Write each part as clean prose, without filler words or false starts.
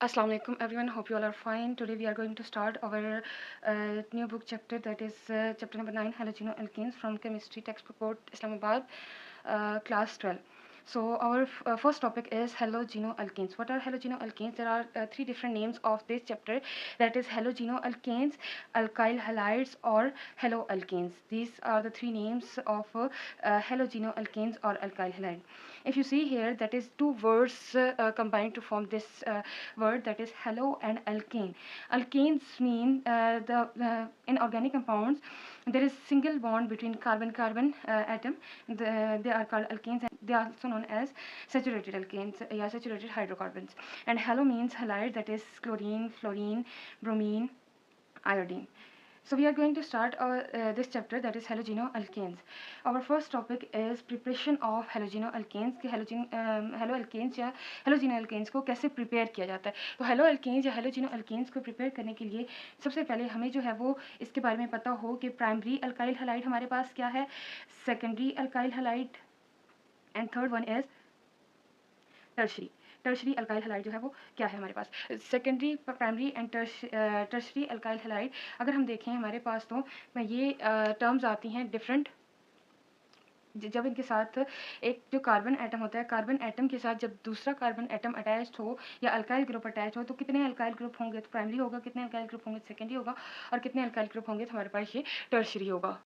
Assalamu alaikum everyone, hope you all are fine. Today we are going to start our new book chapter, that is chapter number 9, halogenoalkenes, from chemistry textbook board Islamabad, class 12. So our first topic is halogenoalkenes. What are halogenoalkenes? There are three different names of this chapter, that is halogenoalkenes, alkyl halides, or haloalkenes. These are the three names of halogenoalkenes or alkyl halide. If you see here, that is two words combined to form this word, that is halo and alkane. Alkanes mean the in organic compounds there is single bond between carbon atom. They are called alkanes, and they are also known as saturated alkanes, saturated hydrocarbons. And halo means halide, that is chlorine, fluorine, bromine, iodine. So we are going to start this chapter, that is halogenoalkanes. Our first topic is preparation of halogenoalkanes कि haloalkanes या halogenoalkanes को कैसे prepare किया जाता है. तो haloalkanes या halogenoalkanes को प्रिपेयर करने के लिए सबसे पहले हमें जो है वो इसके बारे में पता हो कि प्राइमरी अल्काइल हलाइड हमारे पास क्या है, secondary alkyl halide, and third one is tertiary alkyl halide जो है वो क्या है हमारे पास. Secondary, primary and tertiary alkyl halide अगर हम देखें हमारे पास, तो ये टर्म्स आती हैं डिफरेंट. जब इनके साथ एक जो कार्बन एटम होता है, कार्बन एटम के साथ जब दूसरा कार्बन एटम अटैच्ड हो या अल्काइल ग्रुप अटैच हो, तो कितने अल्काइल ग्रुप होंगे, तो प्राइमरी होगा, कितने अल्काइल ग्रुप होंगे, सेकेंडरी होगा, और कितने अल्काइल ग्रुप होंगे, तो हमारे पास ये टर्शरी होगा.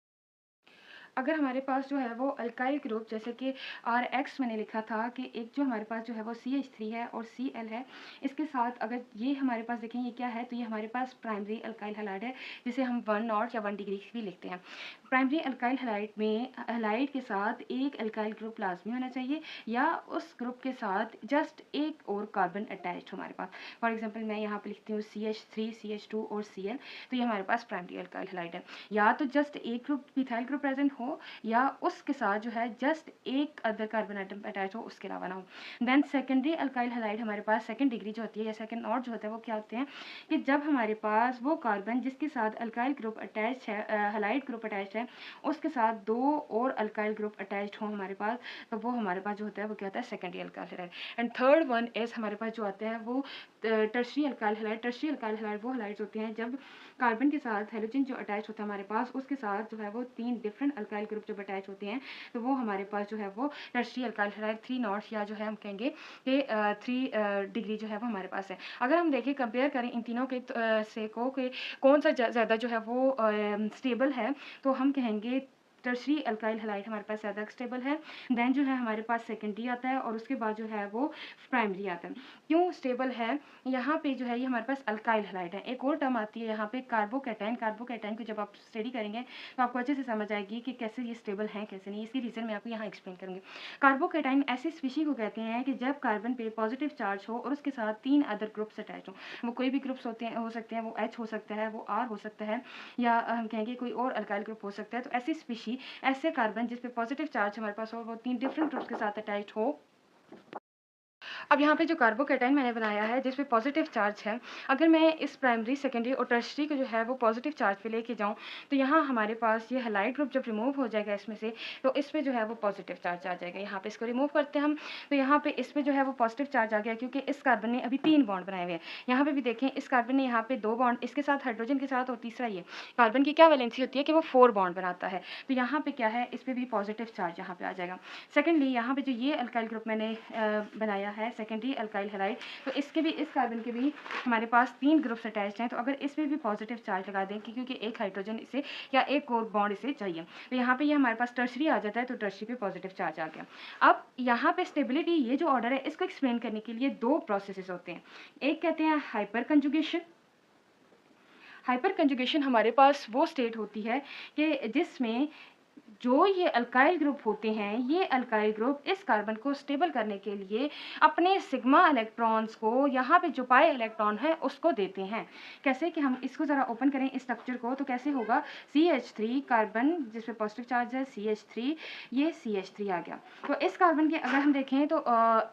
अगर हमारे पास जो है वो अल्काइल ग्रुप, जैसे कि RH मैंने लिखा था कि एक जो हमारे पास जो है वो CH3 है और Cl है, इसके साथ अगर ये हमारे पास देखें ये क्या है, तो ये हमारे पास प्राइमरी अल्काइल हलाइड है, जिसे हम 1 नॉट या 1 डिग्री भी लिखते हैं. प्राइमरी अल्काइल हलाइड में हलाइड के साथ एक अल्काइल ग्रुप लाजमी होना चाहिए, या उस ग्रुप के साथ जस्ट एक और कार्बन अटैच्ड हमारे पास. फॉर एग्जाम्पल मैं यहाँ पे लिखती हूँ CH3, CH2 और Cl, तो ये हमारे पास प्राइमरी अल्काइल हलाइड है. या तो जस्ट एक ग्रुप मिथाइल ग्रुप प्रेजेंट हो, या उसके साथ जो है जस्ट एक अदर कार्बन आइटम अटैच हो, उसके अलावा ना हो. देन सेकेंडरी अल्काइल हलाइड हमारे पास सेकंड डिग्री जो होती है या सेकंड नॉट जो होता है वो क्या होते हैं कि जब हमारे पास वो कार्बन जिसके साथ अल्काइल ग्रुप अटैच है, हलाइड ग्रुप अटैच है, उसके साथ दो और अल्काइल ग्रुप अटैच्ड हो हमारे पास, तो वो हमारे पास जो होता है वो क्या होता है, secondary alkyl halide. And third one is हमारे पास जो आते हैं वो tertiary alkyl halide. Tertiary alkyl halide वो हलाइड्स होते हैं जब कार्बन के साथ हेलोजन जो अटैच होता है हमारे पास, उसके साथ जो है वो तीन डिफरेंट अल्काइल ग्रुप जब अटैच होते हैं, तो वो हमारे पास जो है वो टर्शरी अल्काइल हलाइड 3 नॉट्स, या जो है हम कहेंगे कि 3 डिग्री जो है वो हमारे पास है. अगर हम देखें कंपेयर करें इन तीनों के से को कि कौन सा ज़्यादा जो है वो स्टेबल है, तो हम कहेंगे टर्शरी अल्काइल हलाइड हमारे पास ज़्यादा स्टेबल है. देन जो है हमारे पास सेकेंडरी आता है, और उसके बाद जो है वो प्राइमरी आता है. क्यों स्टेबल है, यहाँ पे जो है ये हमारे पास अल्काइल हलाइड है. एक और टर्म आती है यहाँ पे कार्बोकैटाइन. कार्बोकैटाइन को जब आप स्टडी करेंगे तो आपको अच्छे से समझ आएगी कि कैसे ये स्टेबल हैं कैसे नहीं. इसकी रीज़न मैं आपको यहाँ एक्सप्लेन करूँगी. कार्बोकैटाइन ऐसी स्पीशी को कहते हैं कि जब कार्बन पे पॉजिटिव चार्ज हो और उसके साथ 3 अदर ग्रुप्स अटैच हो. वो कोई भी ग्रुप्स होते हैं, हो सकते हैं, वो H हो सकता है, वो R हो सकता है, या हम कहेंगे कोई और अल्काइल ग्रुप हो सकता है. तो ऐसी स्पीशी, ऐसे कार्बन जिस पे पॉजिटिव चार्ज हमारे पास हो, वो 3 डिफरेंट ग्रुप्स के साथ अटैच हो. अब यहाँ पे जो कार्बोकैटाइन मैंने बनाया है जिस पे पॉजिटिव चार्ज है, अगर मैं इस प्राइमरी, सेकेंडरी और टर्शरी को जो है वो पॉजिटिव चार्ज पे लेके जाऊँ, तो यहाँ हमारे पास ये हलाइड ग्रुप जब रिमूव हो जाएगा इसमें से, तो इस पे जो है वो पॉजिटिव चार्ज आ जाएगा. यहाँ पे इसको रिमूव करते हैं हम, तो यहाँ पे इस पे जो है वो पॉजिटिव चार्ज आ गया, क्योंकि इस कार्बन ने अभी 3 बॉन्ड बनाए हुए हैं. यहाँ पे भी देखें, इस कार्बन ने यहाँ पे 2 बॉन्ड, इसके साथ हाइड्रोजन के साथ, और तीसरा ये कार्बन की क्या वैलेंसी होती है कि वो 4 बॉन्ड बनाता है. तो यहाँ पे क्या है, इस पे भी पॉजिटिव चार्ज यहाँ पे आ जाएगा. सेकेंडली यहाँ पे जो ये अल्काइल ग्रुप मैंने बनाया है, सेकेंडरी अल्काइल हलाइड, तो इसके भी, इस कार्बन के भी हमारे पास 3 ग्रुप्स अटैच्ड हैं. तो अगर इसमें भी पॉजिटिव चार्ज लगा दें, क्योंकि एक हाइड्रोजन इसे या एक और बॉन्ड इसे चाहिए, तो यहाँ पे ये हमारे पास टर्शरी आ जाता है. तो टर्शरी पे पॉजिटिव चार्ज आ गया. अब यहाँ पे स्टेबिलिटी, ये जो ऑर्डर है इसको एक्सप्लेन करने के लिए 2 प्रोसेसेस होते हैं. एक कहते हैं हाइपर कंजुगेशन. हाइपर कंजुगेशन हमारे पास वो स्टेट होती है कि जिसमें जो ये अल्काइल ग्रुप होते हैं, ये अल्काइल ग्रुप इस कार्बन को स्टेबल करने के लिए अपने सिग्मा इलेक्ट्रॉन्स को, यहाँ पे जो पाई इलेक्ट्रॉन है उसको देते हैं. कैसे कि हम इसको ज़रा ओपन करें इस स्ट्रक्चर को, तो कैसे होगा, CH3 कार्बन जिस पे पॉजिटिव चार्ज है, CH3, ये CH3 आ गया. तो इस कार्बन के अगर हम देखें तो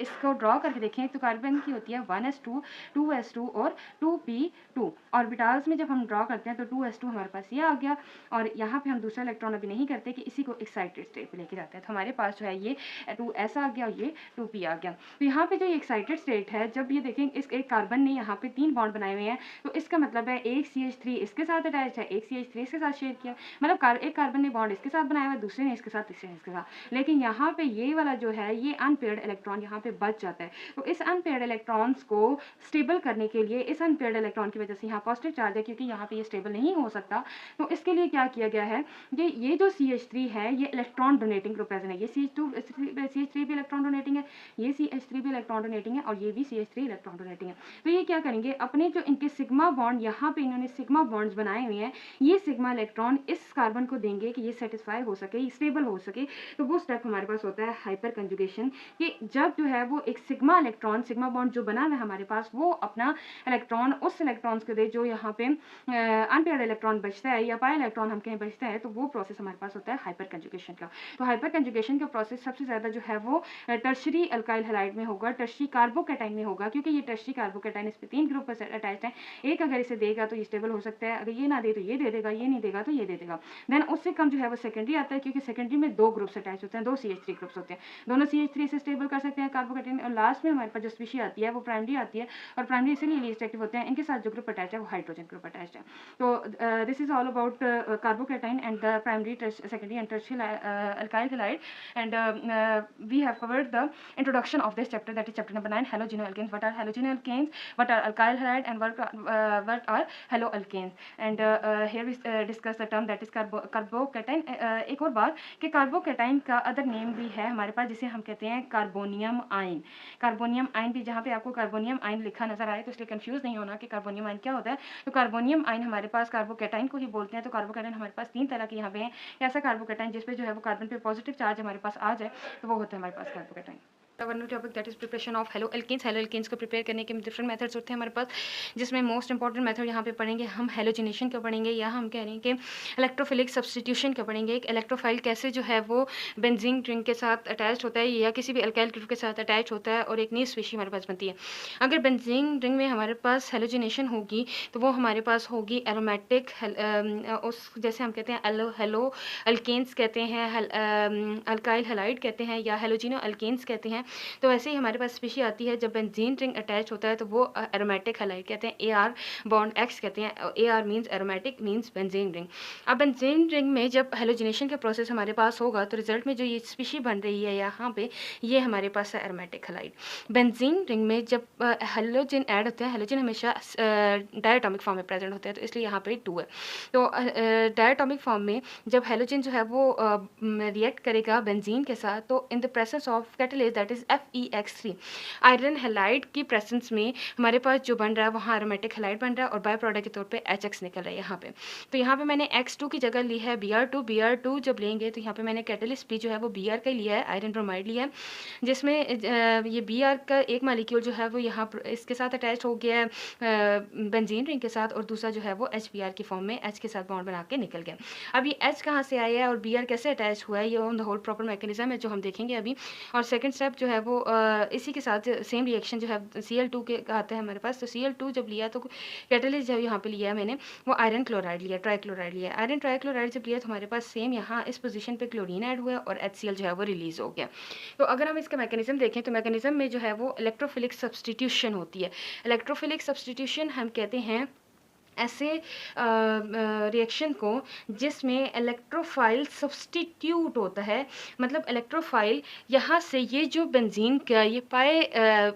इसको ड्रॉ करके देखें, तो कार्बन की होती है 1s2, 2s2 और 2p2. ऑर्बिटल्स में जब हम ड्रॉ करते हैं तो 2s2 हमारे पास ये आ गया, और यहाँ पे हम दूसरा इलेक्ट्रॉन अभी नहीं करते, कि इसी को एक्साइटेड स्टेट पे लेके जाते हैं। तो हमारे पास जो है ये 2s आ गया और ये 2p आ गया। तो यहाँ पे जो ये एक्साइटेड स्टेट है, जब ये देखें इस एक कार्बन ने यहाँ पे 3 बॉन्ड बनाए हुए हैं, तो इसका मतलब है एक CH3 इसके साथ अटैच है, एक CH3 इसके साथ शेयर किया, मतलब एक कार्बन ने बॉन्ड इसके साथ बनाया हुआ है, दूसरे ने इसके साथ, तीसरे ने इसके साथ। लेकिन यहाँ पे ये वाला जो है ये अनपेयर्ड इलेक्ट्रॉन यहाँ पे बच जाता है। तो इस अनपेयर्ड इलेक्ट्रॉन्स को स्टेबल करने के लिए, इस अनपेयर्ड इलेक्ट्रॉन की वजह से यहाँ पॉजिटिव चार्ज है क्योंकि यहाँ पे ये स्टेबल नहीं हो सकता, तो इसके लिए क्या किया गया है, ये जो CH3 है ये इलेक्ट्रॉन डोनेटिंग ग्रुप है, ये CH3 भी इलेक्ट्रॉन डोनेटिंग है, ये CH3 भी इलेक्ट्रॉन डोनेटिंग है और ये भी CH3 इलेक्ट्रॉन डोनेटिंग है। तो ये क्या करेंगे, अपने जो इनके सिग्मा बॉन्ड यहाँ पे इन्होंने सिग्मा बॉन्ड्स बनाए हुए हैं, ये सिग्मा इलेक्ट्रॉन इस कार्बन को देंगे कि ये सेटिस्फाई हो सके, स्टेबल हो सके। तो वो स्टेप हमारे पास होता है हाइपर कंजुगेशन, कि जब जो है वो एक सिग्मा इलेक्ट्रॉन, सिग्मा बॉन्ड जो बना हुआ है हमारे पास, वो अपना इलेक्ट्रॉन उस इलेक्ट्रॉन्स को दे जो यहाँ पे अनपेयर्ड इलेक्ट्रॉन बचता है या पाई इलेक्ट्रॉन हम कहीं बचता है, तो वो प्रोसेस हमारे पास होता है हाइपर कंजुगेशन का। तो हाइपर कंजुगेशन का प्रोसेस सबसे ज़्यादा जो है वो टर्शरी अल्काइल हैलाइड में होगा, टर्शरी कार्बोकैटाइन में होगा, क्योंकि ये टर्शरी कार्बोकैटाइन इस पे 3 ग्रुप पर अटैच है। एक अगर इसे देगा तो ये स्टेबल हो सकता है, अगर ये ना दे तो ये दे देगा, ये नहीं देगा तो ये दे देगा। देन उससे कम जो है वो सेकेंडरी आता है, क्योंकि सेकेंडरी में 2 ग्रुप्स अटैच होते हैं, 2 CH3 ग्रुप्स होते हैं, दोनों CH3 से स्टेबल कर सकते हैं कार्बोकैटाइन। और लास्ट में हमारे पास जो स्पीशी आती है वो प्राइमरी आती है, और प्राइमरी इसलिए लीस्ट एक्टिव होते हैं, इनके साथ जो ग्रुप अटैच है वो हाइड्रोजन ग्रुप अटैच है। तो this is all about carbocation and the primary, secondary and tertiary alkyl halide, and we have covered the introduction of this chapter, that is chapter number 9, halogenoalkanes. What are halogenoalkanes, what are alkyl halide, and what are haloalkanes, and here we discuss the term that is carbocation. एक और बात कि carbocation का other name भी है हमारे पास, जिसे हम कहते हैं कार्बोनियम आयन। कार्बोनियम आयन भी, जहाँ पे आपको कार्बोनियम आयन लिखा नजर आए तो इसलिए कंफ्यूज नहीं होना कि कार्बोनियम आयन क्या होता है। तो कार्बोनियम आयन हमारे पास कार्बोकैटाइन को ही बोलते हैं। तो कार्बोकैटाइन हमारे पास 3 तरह के यहाँ पे हैं। ऐसा कार्बोकैटाइन जिसपे जो है वो कार्बन पे पॉजिटिव चार्ज हमारे पास आ जाए, तो वो होता है हमारे पास carbocation. One topic that is preparation of halo alkanes. Halo alkanes को प्रिपेयर करने के डिफरेंट मेथड्स होते हैं हमारे पास, जिसमें मोस्ट इंपॉर्टेंट मेथड यहाँ पे पढ़ेंगे हम हेलोजिनेशन का पढ़ेंगे, या हम कह रहे हैं कि इलेक्ट्रोफिलिक सब्सटीट्यूशन का पढ़ेंगे। एक इलेक्ट्रोफाइल कैसे जो है वो बेंजीन रिंग के साथ अटैच होता है या किसी भी अल्काइल ग्रुप के साथ अटैच होता है, और एक नई स्पीशी हमारे पास बनती है। अगर बेंजीन रिंग में हमारे पास हेलोजिनेशन होगी तो वो हमारे पास होगी एरोमेटिक, उस जैसे हम कहते हैं हेलो अल्केन्स कहते हैं, अल्काइल हैलाइड कहते हैं, या हेलोजिनो अल्केन्स कहते हैं। तो वैसे ही हमारे पास स्पीशी आती है जब बेंजीन रिंग अटैच होता है तो वो एरोमेटिक हैलाइड कहते हैं, AR बॉन्ड X कहते हैं। AR means aromatic, means benzene ring. अब बेंजीन रिंग में जब हेलोजिनेशन का प्रोसेस हमारे पास होगा तो रिजल्ट में जो ये स्पीशी बन रही है यहाँ पे, ये हमारे पास है एरोमेटिक हैलाइड। बेंजीन रिंग में जब हेलोजन ऐड होते हैं, हेलोजन हमेशा डायटोमिक फॉर्म में प्रेजेंट होते हैं, तो इसलिए यहाँ पे 2 है। तो डायटोमिक फॉर्म में जब हेलोजन जो है वो रिएक्ट करेगा बेंजीन के साथ, तो in the presence of catalyst that is FeX3, iron halide की प्रेजेंस में हमारे पास जो बन रहा है वहाँ एरोमेटिक हैलाइड बन रहा है, और बाय प्रोडक्ट के तौर पे HX निकल रहा है यहाँ पे। तो यहाँ पे मैंने X2 की जगह ली है Br2 जब लेंगे तो यहाँ पे मैंने कैटलिस्ट भी जो है वो Br का लिया है, आयरन ब्रोमाइड लिया है, जिसमें ये Br का एक मालिक्यूल जो है वो यहाँ इसके साथ अटैच हो गया है बेंजीन रिंग के साथ, और दूसरा जो है वो HBr की फॉर्म में H के साथ बॉन्ड बना के निकल गया। अब ये H कहाँ से आया है और Br कैसे अटैच हुआ है, ये on the whole proper mechanism है जो हम देखेंगे अभी। और सेकंड स्टेप जो है वो इसी के साथ सेम रिएक्शन जो है Cl2 के आता है हमारे पास। तो Cl2 जब लिया तो कैटलिस्ट जब यहाँ पे लिया मैंने वो आयरन क्लोराइड लिया, ट्राइक्लोराइड लिया। आयरन ट्राइक्लोराइड जब लिया तो हमारे पास सेम यहाँ इस पोजीशन पे क्लोरीन ऐड हुआ और HCl जो है वो रिलीज हो गया। तो अगर हम इसका मैकेनिज्म देखें तो मैकेनिज्म में जो है वो इलेक्ट्रोफिलिक सब्सटीट्यूशन होती है। इलेक्ट्रोफिलिक सब्सटीट्यूशन हम कहते हैं ऐसे रिएक्शन को जिसमें इलेक्ट्रोफाइल सब्सटीट्यूट होता है, मतलब इलेक्ट्रोफाइल यहाँ से ये जो बेंजीन का ये पाई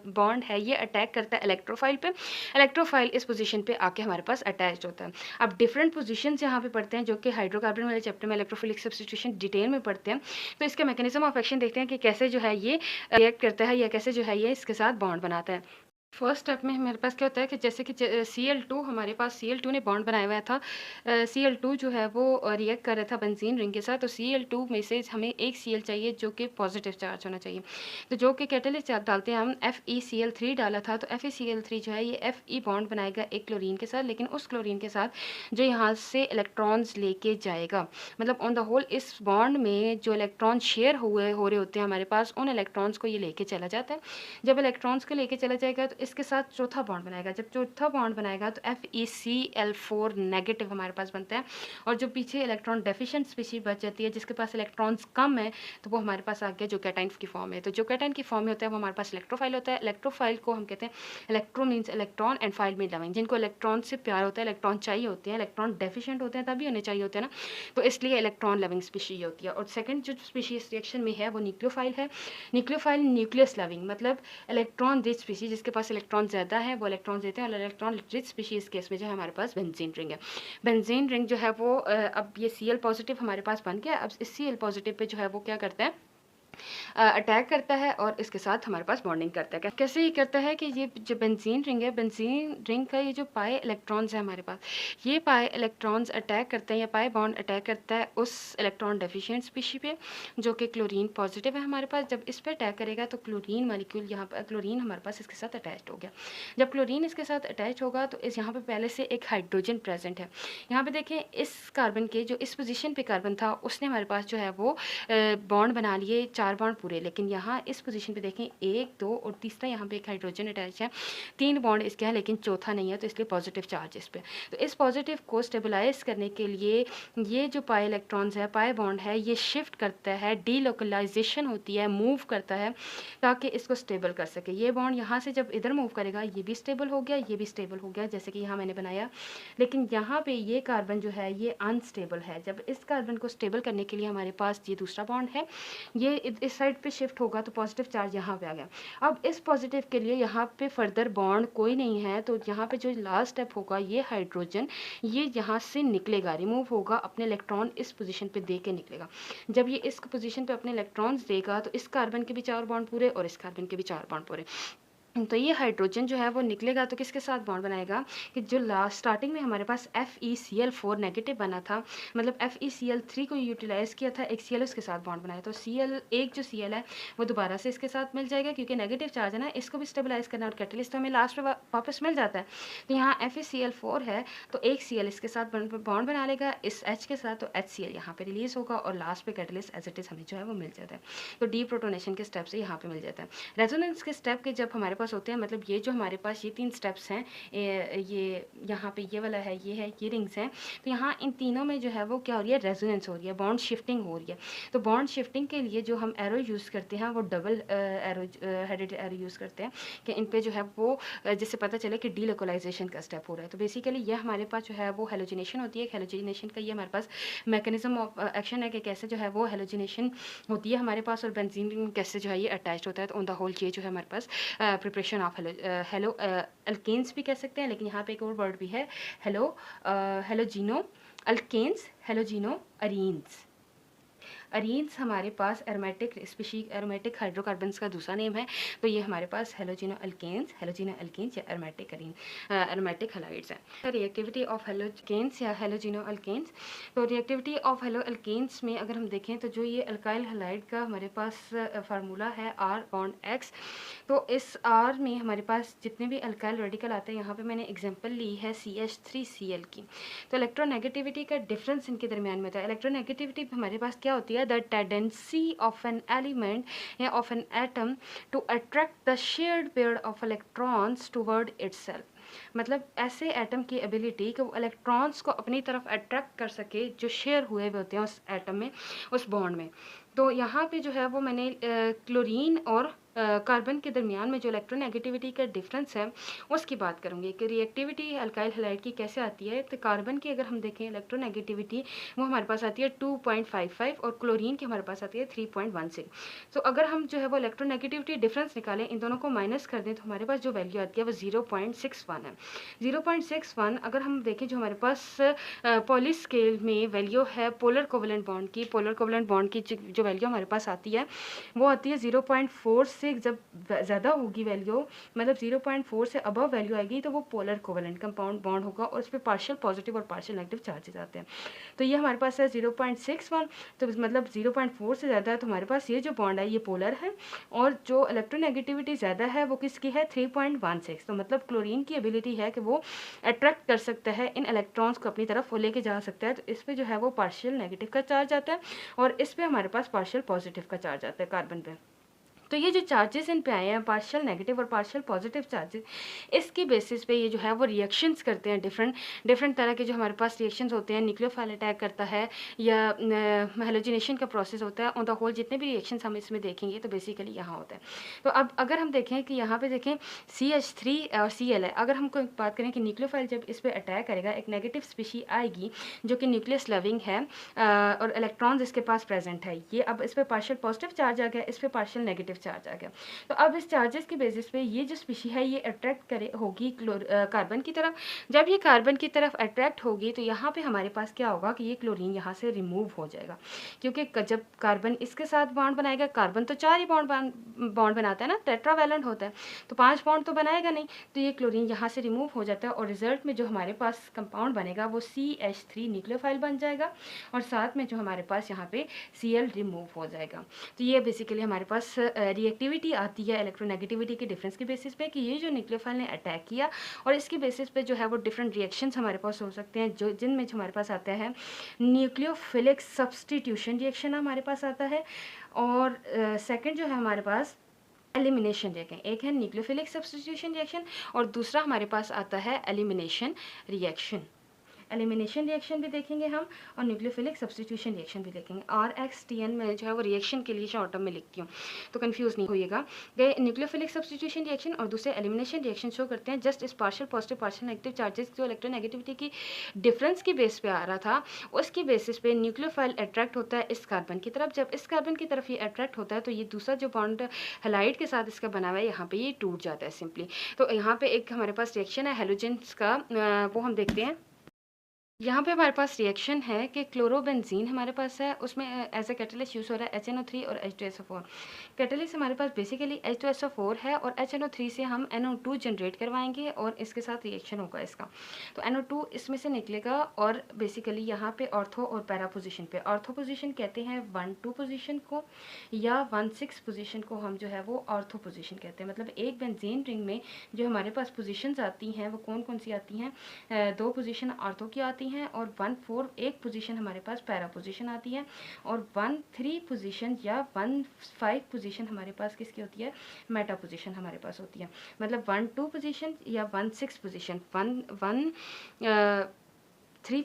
बॉन्ड है ये अटैक करता है इलेक्ट्रोफाइल पे, इलेक्ट्रोफाइल इस पोजीशन पे आके हमारे पास अटैच होता है। अब डिफरेंट पोजीशन यहाँ पे पढ़ते हैं जो कि हाइड्रोकार्बन वाले चैप्टर में इलेक्ट्रोफिलिक सब्सटीट्यूशन डिटेल में पढ़ते हैं। तो इसका मैकेनिज्म ऑफ एक्शन देखते हैं कि कैसे जो है ये रिएक्ट करता है या कैसे जो है ये इसके साथ बॉन्ड बनाता है। फर्स्ट स्टेप में हमारे पास क्या होता है कि जैसे कि Cl2 हमारे पास Cl2 ने बॉन्ड बनाया हुआ था, Cl2 जो है वो रिएक्ट कर रहा था बेंजीन रिंग के साथ। तो Cl2 में से हमें एक Cl चाहिए जो कि पॉजिटिव चार्ज होना चाहिए, तो जो कि कैटलिस्ट डालते हैं हम FeCl3 डाला था। तो FeCl3 जो है ये Fe बॉन्ड बनाएगा एक क्लोरीन के साथ, लेकिन उस क्लोरीन के साथ जो यहाँ से इलेक्ट्रॉन्स लेके जाएगा, मतलब ऑन द होल इस बॉन्ड में जो इलेक्ट्रॉन शेयर हो रहे होते हैं हमारे पास, उन इलेक्ट्रॉन्स को ये लेके चला जाता है। जब इलेक्ट्रॉन्स को लेके चला जाएगा तो इसके साथ चौथा बॉन्ड बनाएगा। जब चौथा बॉन्ड बनाएगा तो FeCl4 नेगेटिव हमारे पास बनता है, और जो पीछे इलेक्ट्रॉन डेफिशिएंट स्पीशीज बच जाती है जिसके पास इलेक्ट्रॉन्स कम है, तो वो हमारे पास आ गया जो कैटाइन की फॉर्म है। तो जो कैटाइन की फॉर्म में होता है वो हमारे पास इलेक्ट्रोफाइल होता है। इलेक्ट्रोफाइल को हम कहते हैं, electro means electron and file mean loving, जिनको इलेक्ट्रॉन से प्यार होता है, इलेक्ट्रॉन चाहिए होते हैं, इलेक्ट्रॉन डेफिशिएंट होते हैं तभी होने चाहिए होते हैं ना, तो इसलिए इलेक्ट्रॉन लविंग स्पीशीज होती है। और सेकंड जो स्पीशीज रिएक्शन में है वो न्यूक्लियोफाइल है। न्यूक्लियोफाइल न्यूक्लियस लविंग, मतलब इलेक्ट्रॉन रिच स्पीशीज, जिसके पास इलेक्ट्रॉन ज़्यादा है वो इलेक्ट्रॉन देते हैं, और इलेक्ट्रॉन रिच स्पीशीज केस में जो है हमारे पास बेंजीन रिंग है। बेंजीन रिंग जो है वो अब ये Cl पॉजिटिव हमारे पास बन गया। अब इस Cl पॉजिटिव पे जो है वो क्या करता है, अटैक करता है और इसके साथ हमारे पास बॉन्डिंग करता है। कैसे ये करता है कि ये जो बेंजीन रिंग है, बेंजीन रिंग का ये जो पाई इलेक्ट्रॉन्स है हमारे पास, ये पाई इलेक्ट्रॉन्स अटैक करते हैं, या पाई बॉन्ड अटैक करता है उस इलेक्ट्रॉन डेफिशिएंट स्पीशी पे जो कि क्लोरीन पॉजिटिव है हमारे पास। जब इस पर अटैक करेगा तो क्लोरीन मालिक्यूल यहाँ पर, क्लोरीन हमारे पास इसके साथ अटैच हो गया। जब क्लोरीन इसके साथ अटैच होगा तो इस यहाँ पे पहले से एक हाइड्रोजन प्रेजेंट है। यहाँ पे देखें, इस कार्बन के जो इस पोजीशन पे कार्बन था उसने हमारे पास जो है वो बॉन्ड बना लिए, 4 बॉन्ड पूरे। लेकिन यहाँ इस पोजीशन पे देखें 1 2 और तीसरा यहाँ पे एक हाइड्रोजन अटैच है, 3 बॉन्ड इसके हैं लेकिन चौथा नहीं है, तो इसलिए पॉजिटिव चार्ज इस पे। तो इस पॉजिटिव को स्टेबलाइज करने के लिए ये जो पाई इलेक्ट्रॉन्स है, पाई बॉन्ड है, ये शिफ्ट करता है, डीलोकलाइजेशन होती है, मूव करता है ताकि इसको स्टेबल कर सके। ये बॉन्ड यहाँ से जब इधर मूव करेगा ये भी स्टेबल हो गया, ये भी स्टेबल हो गया, जैसे कि यहाँ मैंने बनाया। लेकिन यहाँ पे ये कार्बन जो है ये अनस्टेबल है। जब इस कार्बन को स्टेबल करने के लिए हमारे पास ये दूसरा बॉन्ड है, ये इस साइड पे शिफ्ट होगा तो पॉजिटिव चार्ज यहाँ पे आ गया। अब इस पॉजिटिव के लिए यहाँ पे फर्दर बॉन्ड कोई नहीं है, तो यहाँ पे जो लास्ट स्टेप होगा ये हाइड्रोजन, ये यहाँ से निकलेगा, रिमूव होगा, अपने इलेक्ट्रॉन इस पोजीशन पे दे के निकलेगा। जब ये इस पोजीशन पे अपने इलेक्ट्रॉन्स देगा तो इस कार्बन के भी 4 बॉन्ड पूरे और इस कार्बन के भी 4 बॉन्ड पूरे। तो ये हाइड्रोजन जो है वो निकलेगा तो किसके साथ बॉन्ड बनाएगा, कि जो लास्ट स्टार्टिंग में हमारे पास FeCl4 नेगेटिव बना था, मतलब FeCl3 को यूटिलाइज किया था, एक Cl उसके साथ बॉन्ड बनाया, तो Cl एक जो Cl है वो दोबारा से इसके साथ मिल जाएगा, क्योंकि नेगेटिव चार्ज है ना, इसको भी स्टेबलाइज करना और कैटलिस्ट हमें लास्ट में वापस मिल जाता है। तो यहाँ FeCl4 है तो एक Cl इसके साथ बॉन्ड बना लेगा इस H के साथ, तो HCl यहाँ पे रिलीज होगा और लास्ट पे कैटलिस्ट एज इट इज हमें जो है वो मिल जाता है। तो डीप्रोटोनेशन के स्टेप से यहाँ पे मिल जाता है। रेजोनेंस के स्टेप के जब हमारे पास होते हैं, मतलब ये जो हमारे पास ये 3 स्टेप्स हैं, ये यहाँ पे ये वाला है, ये रिंग्स हैं, तो यहाँ इन तीनों में जो है वो क्या हो रही है, रेजोनेंस हो रही है, बॉन्ड शिफ्टिंग हो रही है। तो बॉन्ड शिफ्टिंग के लिए जो हम एरो यूज़ करते हैं वो double arrow headed arrow use करते हैं, कि इन पे जो है वो जिससे पता चले कि डीलोकलाइजेशन का स्टेप हो रहा है। तो बेसिकली ये हमारे पास जो है वो हेलोजिनेशन होती है। हेलोजिनेशन का ये हमारे पास मैकेनिज्म ऑफ एक्शन है कि कैसे जो है वो हेलोजिनेशन होती है हमारे पास, और बेंजीन कैसे जो है ये अटैच होता है। तो ऑन द होल ये जो है हमारे पास प्रिपरेशन ऑफ हेलो अल्केन्स भी कह सकते हैं, लेकिन यहाँ पे एक और वर्ड भी है, हेलोजिनो अल्केन्स, हेलोजिनो अरीन्स। अरीन्स हमारे पास एरोमेटिक स्पीशीज, एरोमेटिक हाइड्रोकार्बन्स का दूसरा नेम है। तो ये हमारे पास हेलोजिनो अल्केन्स या एरोमेटिक एरोमेटिक हैलाइड्स हैं। रिएक्टिविटी ऑफ हेलोकेन्स या हेलोजिनो अल्केन्स, तो रिएक्टिविटी ऑफ हेलो अल्केन्स में अगर हम देखें तो जो ये अल्काइल हैलाइड का हमारे पास फार्मूला है R/X, तो इस R में हमारे पास जितने भी अल्काइल रेडिकल आते हैं, यहाँ पे मैंने एग्जांपल ली है CH3Cl की। तो इलेक्ट्रोनेगेटिविटी का डिफरेंस इनके दरमियान में था। इलेक्ट्रोनेगेटिविटी हमारे पास क्या होती है, the tendency of an element या of an atom to attract the shared pair of electrons toward itself, मतलब ऐसे एटम की एबिलिटी कि वो इलेक्ट्रॉन्स को अपनी तरफ अट्रैक्ट कर सके जो शेयर हुए हुए होते हैं उस एटम में, उस बॉन्ड में। तो यहाँ पे जो है वो मैंने क्लोरीन और कार्बन के दरमियान में जो इलेक्ट्रोनेगेटिविटी का डिफरेंस है उसकी बात करूँगी कि रिएक्टिविटी अल्काइल हैलाइड की कैसे आती है। तो कार्बन की अगर हम देखें इलेक्ट्रोनेगेटिविटी वो हमारे पास आती है 2.55 और क्लोरीन की हमारे पास आती है 3.16। तो अगर हम जो है वो इलेक्ट्रोनेगेटिविटी डिफरेंस निकालें, इन दोनों को माइनस कर दें, तो हमारे पास जो वैल्यू आती है वो 0.61 है। 0.61 अगर हम देखें जो हमारे पास पॉली स्केल में वैल्यू है पोलर कोवेलेंट बॉन्ड की, पोलर कोवेलेंट बॉन्ड की जो वैल्यू हमारे पास आती है वो आती है 0.4 से, जब ज़्यादा होगी वैल्यू, मतलब 0.4 से अबव वैल्यू आएगी तो वो पोलर कोवेलेंट कंपाउंड बॉन्ड होगा और उस पर पार्शियल पॉजिटिव और पार्शियल नेगेटिव चार्जेस आते हैं। तो ये हमारे पास है 0.61, तो मतलब 0.4 से ज़्यादा है तो हमारे पास ये जो बॉन्ड है ये पोलर है, और जो इलेक्ट्रोनेगेटिविटी ज़्यादा है वो किसकी है, 3.16। तो मतलब क्लोरीन की एबिलिटी है कि वो अट्रैक्ट कर सकता है इन इलेक्ट्रॉन्स को अपनी तरफ, वो लेके जा सकता है। तो इस पर जो है वो पार्शियल नेगेटिव का चार्ज आता है और इस पर हमारे पास पार्शियल पॉजिटिव का चार्ज आता है कार्बन पे। तो ये जो चार्जेस इन पे आए हैं, पार्शियल नेगेटिव और पार्शियल पॉजिटिव चार्जेस, इसकी बेसिस पे ये जो है वो रिएक्शंस करते हैं, डिफरेंट डिफरेंट तरह के जो हमारे पास रिएक्शंस होते हैं, न्यूक्लियोफाइल अटैक करता है या हैलोजिनेशन का प्रोसेस होता है। ऑन द होल जितने भी रिएक्शंस हम इसमें देखेंगे तो बेसिकली यहाँ होता है। तो अब अगर हम देखें कि यहाँ पे देखें CH3 और Cl है, अगर हमको बात करें कि न्यूक्लियोफाइल जब इस पर अटैक करेगा, एक नेगेटिव स्पीशी आएगी जो कि न्यूक्लियस लविंग है और इलेक्ट्रॉन्स इसके पास प्रेजेंट है। ये अब इस पर पार्शियल पॉजिटिव चार्ज आ गया, इस पर पार्शियल नेगेटिव चार्ज आ गया। तो अब इस चार्जेस की बेसिस पे ये जो स्पीशी है ये अट्रैक्ट करे होगी कार्बन की तरफ। जब ये कार्बन की तरफ अट्रैक्ट होगी तो यहाँ पे हमारे पास क्या होगा कि ये क्लोरीन यहाँ से रिमूव हो जाएगा, क्योंकि जब कार्बन इसके साथ बॉन्ड बनाएगा, कार्बन तो 4 ही बॉन्ड बनाता है ना, टेट्रावैलेंट होता है, तो 5 बॉन्ड तो बनाएगा नहीं, तो ये क्लोरीन यहाँ से रिमूव हो जाता है और रिजल्ट में जो हमारे पास कंपाउंड बनेगा वो CH3 न्यूक्लियोफाइल बन जाएगा और साथ में जो हमारे पास यहाँ पे Cl रिमूव हो जाएगा। तो ये बेसिकली हमारे पास रिएक्टिविटी आती है इलेक्ट्रोनेगेटिविटी के डिफरेंस की बेसिस पे कि ये जो न्यूक्लियोफाइल ने अटैक किया और इसकी बेसिस पे जो है वो डिफरेंट रिएक्शंस हमारे पास हो सकते हैं, जो जिनमें जो हमारे पास आता है न्यूक्लियोफिलिक सब्सटीट्यूशन रिएक्शन हमारे पास आता है और सेकंड जो है हमारे पास एलिमिनेशन रिएक्शन। एक है न्यूक्लियोफिलिक सब्सटीट्यूशन रिएक्शन और दूसरा हमारे पास आता है एलिमिनेशन रिएक्शन। एलिमिनेशन रिएक्शन भी देखेंगे हम और न्यूक्लियोफिलिक सब्सटीट्यूशन रिएक्शन भी देखेंगे। RXTN में जो है वो रिएक्शन के लिए शॉर्ट टर्म में लिखती हूँ, तो कंफ्यूज नहीं होइएगा। न्यूक्लियोफिलिक सब्सटीट्यूशन रिएक्शन और दूसरे एलिमिनेशन रिएक्शन शो करते हैं जस्ट इस partial positive partial negative charges जो इलेक्ट्रोनेगेटिविटी की डिफरेंस की बेस पे आ रहा था, उसकी बेसिस पे न्यूक्लियोफाइल अट्रैक्ट होता है इस कार्बन की तरफ। जब इस कार्बन की तरफ ये अट्रैक्ट होता है तो ये दूसरा जो बॉन्ड हैलाइड के साथ इसका बना हुआ है यहाँ पे ये टूट जाता है सिंपली। तो यहाँ पे एक हमारे पास रिएक्शन है हैलोजेंस का, वो हम देखते हैं। यहाँ पे हमारे पास रिएक्शन है कि क्लोरोबेंजीन हमारे पास है, उसमें एज ए कैटलिस्ट यूज़ हो रहा है HNO3 और H2SO4। कैटलिस्ट हमारे पास बेसिकली H2SO4 है और HNO3 से हम NO2 जनरेट करवाएंगे और इसके साथ रिएक्शन होगा इसका। तो NO2 इसमें से निकलेगा और बेसिकली यहाँ पे ऑर्थो और पैरा पोजिशन पे, ऑर्थो पोजिशन कहते हैं 1-2 पोजिशन को या 1-6 पोजिशन को हम जो है वो ऑर्थो पोजिशन कहते हैं। मतलब एक बेंजीन रिंग में जो हमारे पास पोजिशंस आती हैं वो कौन कौन सी आती हैं, 2 पोजिशन ऑर्थो की आती हैं और 1-4 एक पोजीशन हमारे पास पैरा पोजीशन आती है और 1-3 पोजीशन या 1-5 पोजीशन हमारे पास किसकी होती है, मेटा पोजीशन हमारे पास होती है। मतलब 1-2 पोजीशन या 1-6 पोजीशन, 1-3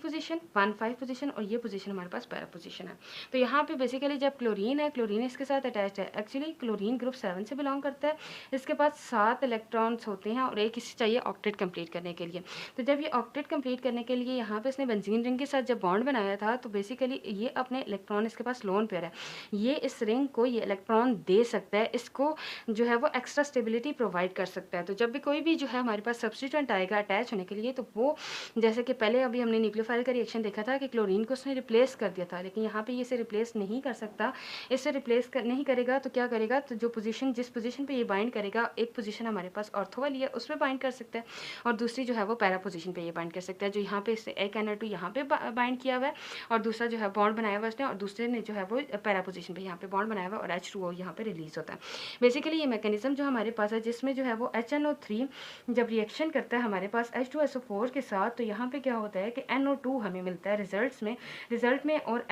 पोजीशन, 1-5 पोजीशन और ये पोजीशन हमारे पास पैरा पोजीशन है। तो यहाँ पे बेसिकली जब क्लोरीन है, क्लोरीन इसके साथ अटैच्ड है। एक्चुअली क्लोरीन ग्रुप 7 से बिलोंग करता है, इसके पास 7 इलेक्ट्रॉन्स होते हैं और एक इसे चाहिए ऑक्टेट कंप्लीट करने के लिए। तो जब ये ऑक्टेट कंप्लीट करने के लिए यहाँ पे इसने बेंजीन रिंग के साथ जब बॉन्ड बनाया था तो बेसिकली ये अपने इलेक्ट्रॉन, इसके पास लोन पेयर है, ये इस रिंग को ये इलेक्ट्रॉन दे सकता है, इसको जो है वो एक्स्ट्रा स्टेबिलिटी प्रोवाइड कर सकता है। तो जब भी कोई भी जो है हमारे पास सब्स्टिट्यूएंट आएगा अटैच होने के लिए, तो वो जैसे कि पहले अभी हमने न्यूक्लियोफाइल का रिएक्शन देखा था कि क्लोरीन को उसने रिप्लेस कर दिया था, लेकिन यहाँ पे ये इसे रिप्लेस नहीं कर सकता। इसे रिप्लेस नहीं करेगा तो क्या करेगा, तो जो पोजीशन जिस पोजीशन पे ये बाइंड करेगा, एक पोजीशन हमारे पास ऑर्थो वाली है उस पर बाइंड कर सकता है और दूसरी जो है वो पैरा पोजीशन पे ये बाइंड कर सकता है। जो यहाँ पे एक NO2 यहाँ पे बाइंड किया हुआ है और दूसरा जो है बॉन्ड बनाया हुआ उसने और दूसरे ने जो है वो पैरा पोजीशन पे यहाँ पे बॉन्ड बनाया हुआ और H2O यहाँ पे रिलीज होता है। बेसिकली ये मैकेनिज्म जो हमारे पास है जिसमें जो है वो HNO3 जब रिएक्शन करता है हमारे पास H2SO4 के साथ, तो यहाँ पे क्या होता है कि NO2 हमें मिलता है रिजल्ट में और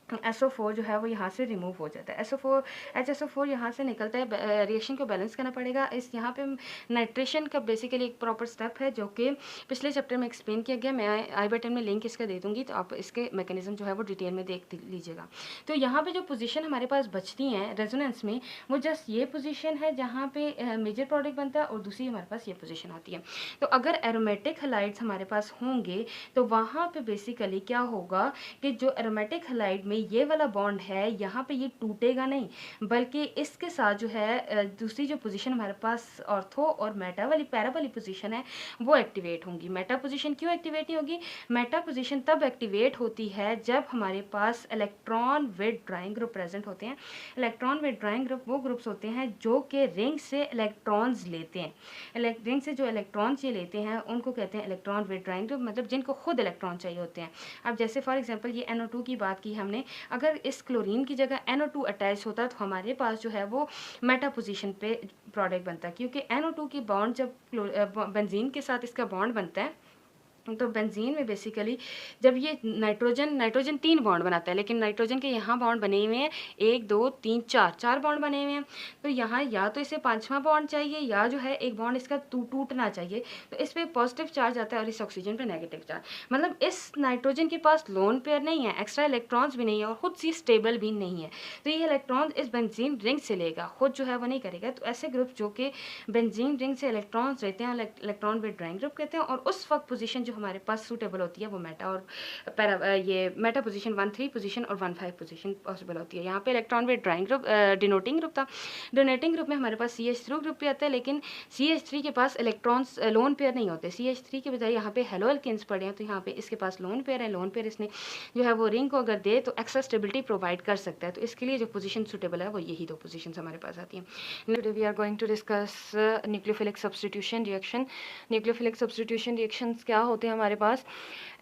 SO4 जो है वो यहाँ से रिमूव हो जाता है। HSO4 यहाँ से निकलता है। रिएक्शन को बैलेंस करना पड़ेगा। इस यहाँ पे नाइट्रेशन का बेसिकली एक प्रॉपर स्टेप है जो कि पिछले चैप्टर में एक्सप्लेन किया गया। मैं आई बटन में लिंक इसका दे दूँगी, तो आप इसके मैकेनिज्म जो है वो डिटेल में देख लीजिएगा। तो यहाँ पे जो पोजीशन हमारे पास बचती हैं रेजोनेंस में, वो जस्ट ये पोजीशन है जहाँ पे मेजर प्रोडक्ट बनता है और दूसरी हमारे पास ये पोजीशन आती है। तो अगर एरोमेटिक हैलाइड्स हमारे पास होंगे तो वहाँ पे बेसिकली क्या होगा कि जो एरोमेटिक हैलाइड में ये वाला बॉन्ड है यहाँ पे ये टूटेगा नहीं, बल्कि इसके साथ जो है दूसरी जो पोजीशन हमारे पास ऑर्थो और मेटा वाली पैरा वाली पोजीशन है वो एक्टिवेट होंगी। मेटा पोजीशन क्यों एक्टिवेट नहीं होगी? मेटा पोजीशन तब एक्टिवेट होती है जब हमारे पास इलेक्ट्रॉन विथड्राइंग ग्रुप प्रेजेंट होते हैं। इलेक्ट्रॉन विथड्राइंग ग्रुप वो ग्रुप्स होते हैं जो कि रिंग से इलेक्ट्रॉन्स लेते हैं। रिंग से जो इलेक्ट्रॉन्स ये लेते हैं उनको कहते हैं इलेक्ट्रॉन विथड्राइंग ग्रुप, मतलब जिनको खुद इलेक्ट्रॉन चाहिए होते हैं। अब जैसे फॉर एग्जांपल ये NO2 की बात की हमने, अगर इस क्लोरीन की जगह NO2 अटैच होता तो हमारे पास जो है वो मेटा पोजीशन पे प्रोडक्ट बनता, क्योंकि NO2 की बॉन्ड जब बेंजीन के साथ इसका बॉन्ड बनता है तो बेंजीन में बेसिकली जब ये नाइट्रोजन 3 बॉन्ड बनाता है, लेकिन नाइट्रोजन के यहाँ बॉन्ड बने हुए हैं 1 2 3 4 बॉन्ड बने हुए हैं। तो यहाँ या तो इसे 5वां बॉन्ड चाहिए या जो है एक बॉन्ड इसका टूटना चाहिए। तो इस पे पॉजिटिव चार्ज आता है और इस ऑक्सीजन पे नेगेटिव चार्ज। मतलब इस नाइट्रोजन के पास लोन पेयर नहीं है, एक्स्ट्रा इलेक्ट्रॉन्स भी नहीं है और खुद सी स्टेबल भी नहीं है। तो ये इलेक्ट्रॉन इस बेंजीन रिंग से लेगा, खुद जो है वो नहीं करेगा। तो ऐसे ग्रुप जो कि बेंजीन रिंग से इलेक्ट्रॉन्स रहते हैं, इलेक्ट्रॉन बेड ड्राइंग ग्रुप कहते हैं। और उस वक्त पोजीशन जो हमारे पास सूटेबल होती है वो मेटा और ये मेटा पोजीशन 1 3 पोजीशन और 1 5 पोजीशन पॉसिबल होती है। यहाँ पे electron bed drawing group denoting group था। डोनेटिंग ग्रुप में हमारे पास CH3 ग्रुप भी आता है, लेकिन CH3 के पास इलेक्ट्रॉन्स लोन पेयर नहीं होते। CH3 के बजाय यहाँ पे हेलो एल्केन्स पड़े हैं, तो यहाँ पे इसके पास लोन पेयर है। लोन पेयर इसने जो है वो रिंग को अगर दे तो एक्स्ट्रा स्टेबिलिटी प्रोवाइड कर सकता है। तो इसके लिए जो पोजीशन सुटेबल है वो यही 2 पोजीशन हमारे पास आती हैं। Today we are going to discuss nucleophilic substitution reaction. Nucleophilic substitution reactions क्या होते हैं हमारे पास?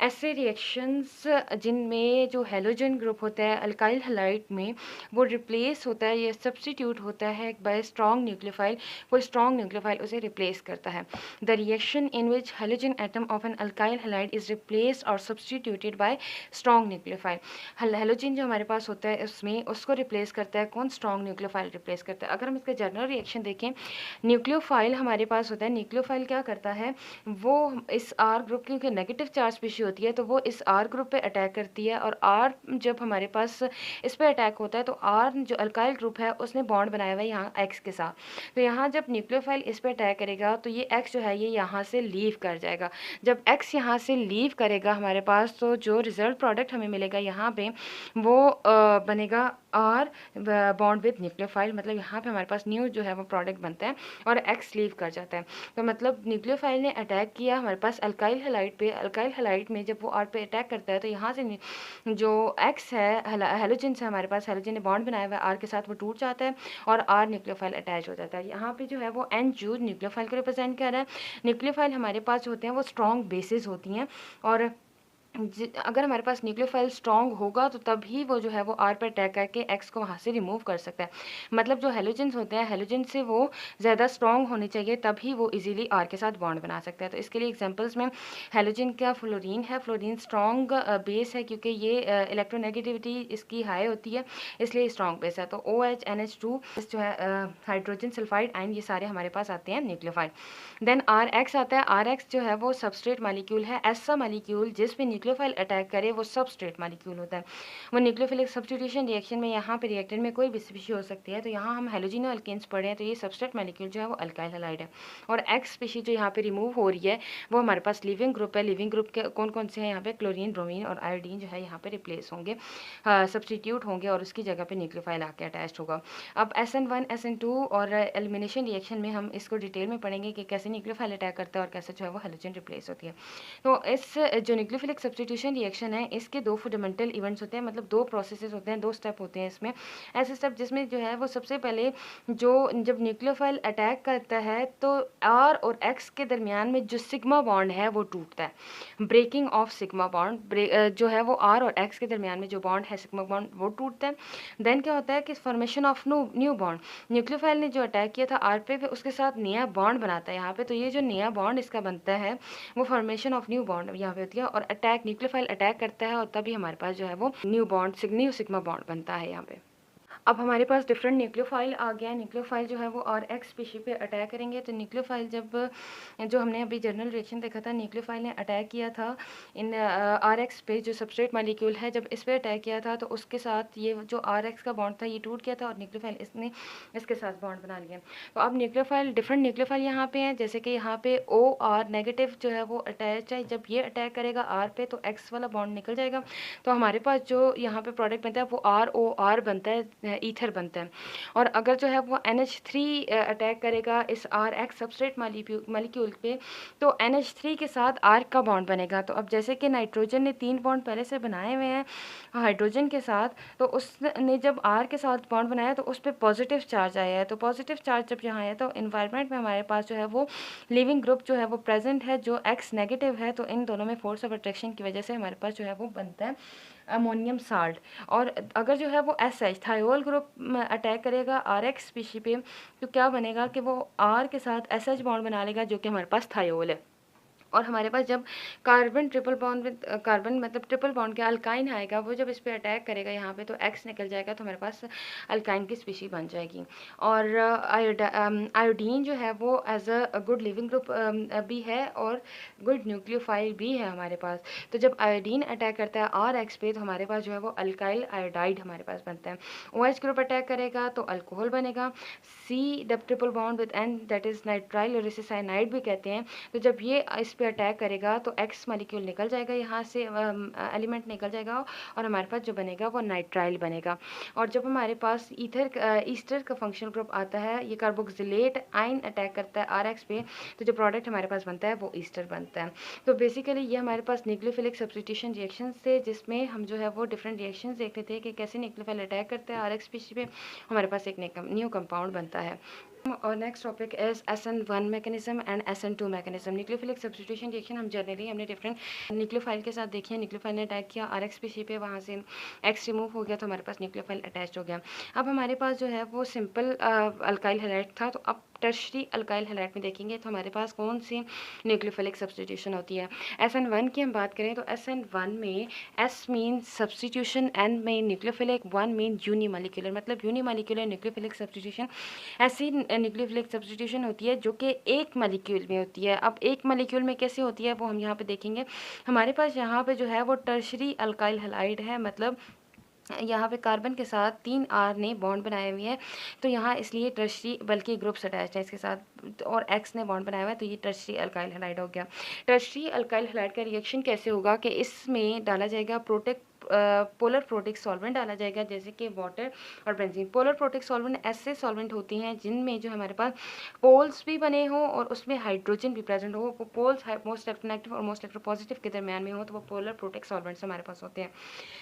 ऐसे रिएक्शंस जिनमें जो हेलोजन ग्रुप होता है अल्काइल हैलाइड में वो रिप्लेस होता है या सब्स्टिट्यूट होता है बाय स्ट्रॉन्ग न्यूक्लियोफाइल। कोई स्ट्रॉन्ग न्यूक्लियोफाइल उसे रिप्लेस करता है। The reaction in which halogen atom of an alkyl halide is replaced और substituted by strong nucleophile. Halogen जो हमारे पास होता है उसमें उसको रिप्लेस करता है कौन? स्ट्रॉन्ग न्यूक्लियोफाइल रिप्लेस करता है। अगर हम इसका जनरल रिएक्शन देखें, न्यूक्लियोफाइल हमारे पास होता है, न्यूक्लियोफाइल क्या करता है वो इस आर ग्रुप क्योंकि नेगेटिव चार्ज स्पीशी होती है तो वो इस आर ग्रुप पे अटैक करती है। और आर जब हमारे पास इस पे अटैक होता है तो आर जो अल्काइल ग्रुप है उसने बॉन्ड बनाया हुआ है यहाँ एक्स के साथ। तो यहाँ जब न्यूक्लियोफाइल इस पे अटैक करेगा तो ये एक्स जो है ये यहाँ से लीव कर जाएगा। जब एक्स यहाँ से लीव करेगा हमारे पास तो जो रिजल्ट प्रोडक्ट हमें मिलेगा यहाँ पे वो बनेगा आर बॉन्ड विद न्यूक्लियोफाइल। मतलब यहाँ पे हमारे पास न्यू जो है वो प्रोडक्ट बनता है और एक्स लीव कर जाता है। तो मतलब न्यूक्लियोफाइल ने अटैक किया हमारे पास अल्काइल हैलाइड पे। अल्काइल हैलाइड में जब वो आर पे अटैक करता है तो यहाँ से जो एक्स है हेलोजन से हमारे पास हेलोजन ने बॉन्ड बनाया हुआ है आर के साथ, वो टूट जाता है और आर न्यूक्लियोफाइल अटैच हो जाता है। यहाँ पे जो है वो एन जूज न्यूक्लियोफाइल को रिप्रेजेंट कर रहा है। न्यूक्लियोफाइल हमारे पास जो होते हैं वो स्ट्रॉन्ग बेसिस होती हैं और अगर हमारे पास न्यूक्लियोफाइल स्ट्रॉन्ग होगा तो तभी वो जो है वो आर पर अटैक करके एक्स को वहाँ से रिमूव कर सकता है। मतलब जो हेलोजन्स होते हैं हेलोजन से वो ज़्यादा स्ट्रॉन्ग होने चाहिए तभी वो इजीली आर के साथ बॉन्ड बना सकता है। तो इसके लिए एग्जांपल्स में हेलोजन का फ्लोरीन है। फ्लोरीन स्ट्रॉन्ग बेस है क्योंकि ये इलेक्ट्रोनेगेटिविटी इसकी हाई होती है इसलिए स्ट्रॉन्ग बेस है। तो OH NH2 जो है हाइड्रोजन सल्फाइड आयन, ये सारे हमारे पास आते हैं न्यूक्लियोफाइल। देन RX आता है। RX जो है वो सबस्ट्रेट मालिक्यूल है। ऐसा मालिक्यूल जिसमें न्यूक्लियोफाइल अटैक करे वो सबस्ट्रेट मालिक्यूल होता है। वो न्यूक्लियोफिलिक सब्स्टिट्यूशन रिएक्शन में यहाँ पे रिएक्टेंट में कोई भी स्पीशीज हो सकती है। तो यहाँ हम हेलोजिनो अल्केन्स पढ़े हैं तो ये सबस्ट्रेट मालिक्यूल जो है वो अल्काइल हैलाइड है। और एक्स स्पीशीज जो यहाँ पे रिमूव हो रही है वो हमारे पास लिविंग ग्रुप है। लिविंग ग्रुप के कौन कौन से हैं यहाँ पे? क्लोरीन, ब्रोमीन और आयोडीन जो है यहाँ पे रिप्लेस होंगे, सब्सटीट्यूट होंगे और उसकी जगह पे न्यूक्लियोफाइल आके अटैच होगा। अब SN1 SN2 और एलिमिनेशन रिएक्शन में हम इसको डिटेल में पढ़ेंगे कि कैसे न्यूक्लियोफाइल अटैक करता है और कैसे जो है वो हेलोजन रिप्लेस होती है। तो इस जो न्यूक्लियोफिलिक सब्स्टिट्यूशन रिएक्शन है इसके 2 फंडामेंटल इवेंट्स होते हैं, मतलब 2 प्रोसेसेस होते हैं, 2 स्टेप होते हैं इसमें। ऐसे स्टेप जिसमें जो है वो सबसे पहले जो जब न्यूक्लियोफाइल अटैक करता है तो आर और एक्स के दरमियान में जो सिग्मा बॉन्ड है वो टूटता है। ब्रेकिंग ऑफ सिग्मा बॉन्ड जो है वो आर और एक्स के दरमियान में जो बॉन्ड है सिग्मा बॉन्ड वो टूटता है। देन क्या होता है कि formation of new bond. Nucleophile ने जो अटैक किया था आर पे उसके साथ नया बॉन्ड बनाता है यहाँ पे। तो ये जो नया बॉन्ड इसका बनता है वो फॉर्मेशन ऑफ न्यू बॉन्ड यहाँ पे होती है और अटैक न्यूक्लियोफाइल अटैक करता है और तभी हमारे पास जो है वो न्यू सिग्मा बॉन्ड बनता है यहाँ पे। अब हमारे पास डिफरेंट न्यूक्लियोफाइल आ गया है। न्यूक्लियोफाइल जो है वो RX स्पीशी पे अटैक करेंगे। तो न्यूक्लियोफाइल जब जो हमने अभी जनरल रिएक्शन देखा था, न्यूक्लियोफाइल ने अटैक किया था इन RX पे जो सबस्ट्रेट मॉलिक्यूल है, जब इस पे अटैक किया था तो उसके साथ ये जो RX का बॉन्ड था ये टूट गया था और न्यूक्लियोफाइल इसने इसके साथ बॉन्ड बना लिया। तो अब न्यूक्लियोफाइल डिफरेंट न्यूक्लियोफाइल यहाँ पे हैं, जैसे कि यहाँ पे OR नेगेटिव जो है वो अटैच है। जब ये अटैक करेगा R पे तो X वाला बॉन्ड निकल जाएगा। तो हमारे पास जो यहाँ पे प्रोडक्ट बनता है वो ROR बनता है, ईथर बनता है। और अगर जो है वो NH3 अटैक करेगा इस RX सबस्ट्रेट मॉलिक्यूल पे तो NH3 के साथ R का बॉन्ड बनेगा। तो अब जैसे कि नाइट्रोजन ने 3 बॉन्ड पहले से बनाए हुए हैं हाइड्रोजन के साथ, तो उसने जब R के साथ बॉन्ड बनाया तो उस पर पॉजिटिव चार्ज आया है। तो पॉजिटिव चार्ज जब यहाँ आया तो इन्वायरमेंट में हमारे पास जो है वो लिविंग ग्रुप जो है वो प्रेजेंट है जो X नेगेटिव है। तो इन दोनों में फोर्स ऑफ अट्रैक्शन की वजह से हमारे पास जो है वो बनता है अमोनियम साल्ट। और अगर जो है वो SH थायोल ग्रुप अटैक करेगा RX स्पीशी पे तो क्या बनेगा कि वो R के साथ SH बॉन्ड बना लेगा जो कि हमारे पास थायोल है। और हमारे पास जब carbon triple bond with carbon मतलब ट्रिपल बॉन्ड के अल्काइन आएगा, वो जब इस पे अटैक करेगा यहाँ पे, तो एक्स निकल जाएगा, तो हमारे पास अल्काइन की स्पीशी बन जाएगी। और आयोडीन जो है वो as a good leaving group भी है और गुड न्यूक्लियोफाइल भी है हमारे पास। तो जब आयोडीन अटैक करता है आर एक्स पे, तो हमारे पास जो है वो अल्काइल आयोडाइड हमारे पास बनता है। ओ एच ग्रुप अटैक करेगा तो अल्कोहल बनेगा। See the triple bond with N that is nitrile और इसे साइनाइड भी कहते हैं। तो जब ये इस पे अटैक करेगा तो एक्स मॉलिक्यूल निकल जाएगा, यहाँ से एलिमेंट निकल जाएगा और हमारे पास जो बनेगा वो नाइट्राइल बनेगा। और जब हमारे पास ईस्टर का फंक्शनल ग्रुप आता है, ये कार्बोक्सिलेट आयन अटैक करता है आर एक्स पे, तो जो प्रोडक्ट हमारे पास बनता है वो ईस्टर बनता है। तो बेसिकली ये हमारे पास न्यूक्लियोफिलिक सब्स्टिट्यूशन रिएक्शन से, जिसमें हम जो है वो डिफरेंट रिएक्शन देख रहे थे कि कैसे न्यूक्लियोफाइल अटैक करते हैं आर एक्स स्पीशीज पे, हमारे पास एक न्यू कंपाउंड बनता है। और next topic is SN1 mechanism and SN2 mechanism. Nucleophilic substitution reaction हम जनरली हमने डिफरेंट न्यूक्लियोफाइल के साथ देखी है। न्यूक्लियोफाइल ने अटैक किया आर एक्स स्पीशी पे, वहाँ से एक्स रिमूव हो गया तो हमारे पास न्यूक्लियोफाइल अटैच हो गया। अब हमारे पास जो है वो सिंपल अल्काइल हैलाइड था, तो अब टर्शरी अल्काइल हैलाइड में देखेंगे तो हमारे पास कौन सी न्यूक्लियोफिलिक सब्स्टिट्यूशन होती है। SN1 की हम बात करें तो SN1 में S मीन सब्स्टिट्यूशन, N में न्यूक्लियोफिलिक, 1 मीन यूनिमॉलिक्यूलर, मतलब यूनिमॉलिक्यूलर न्यूक्लियोफिलिक सब्स्टिट्यूशन ऐसी न्यूक्लियोफिलिक सब्स्टिट्यूशन होती है जो कि एक मॉलिक्यूल में होती है। अब एक मॉलिक्यूल में कैसे होती है वो हम यहाँ पे देखेंगे। हमारे पास यहाँ पे जो है वो टर्शरी अल्काइल हैलाइड है, मतलब यहाँ पे कार्बन के साथ 3 आर ने बॉन्ड बनाए हुए हैं, तो यहाँ इसलिए टर्शरी बल्कि ग्रुप्स अटैच है इसके साथ, और एक्स ने बॉन्ड बनाया हुआ है, तो ये टर्शरी अल्काइल हैलाइड हो गया। टर्शरी अल्काइल हैलाइड का रिएक्शन कैसे होगा कि इसमें डाला जाएगा पोलर प्रोटिक सॉल्वेंट डाला जाएगा, जैसे कि वाटर और बेंजीन। पोलर प्रोटिक सॉल्वेंट ऐसे सॉल्वेंट होती हैं जिनमें जो हमारे पास पोल्स भी बने हों और उसमें हाइड्रोजन भी प्रेजेंट हो। वो पोल्स मोस्ट इलेक्ट्रोनेगेटिव और मोस्ट इलेक्ट्रोपॉजिटिव के दरमियान में हो, तो वो पोलर प्रोटिक सॉल्वेंट्स हमारे पास होते हैं।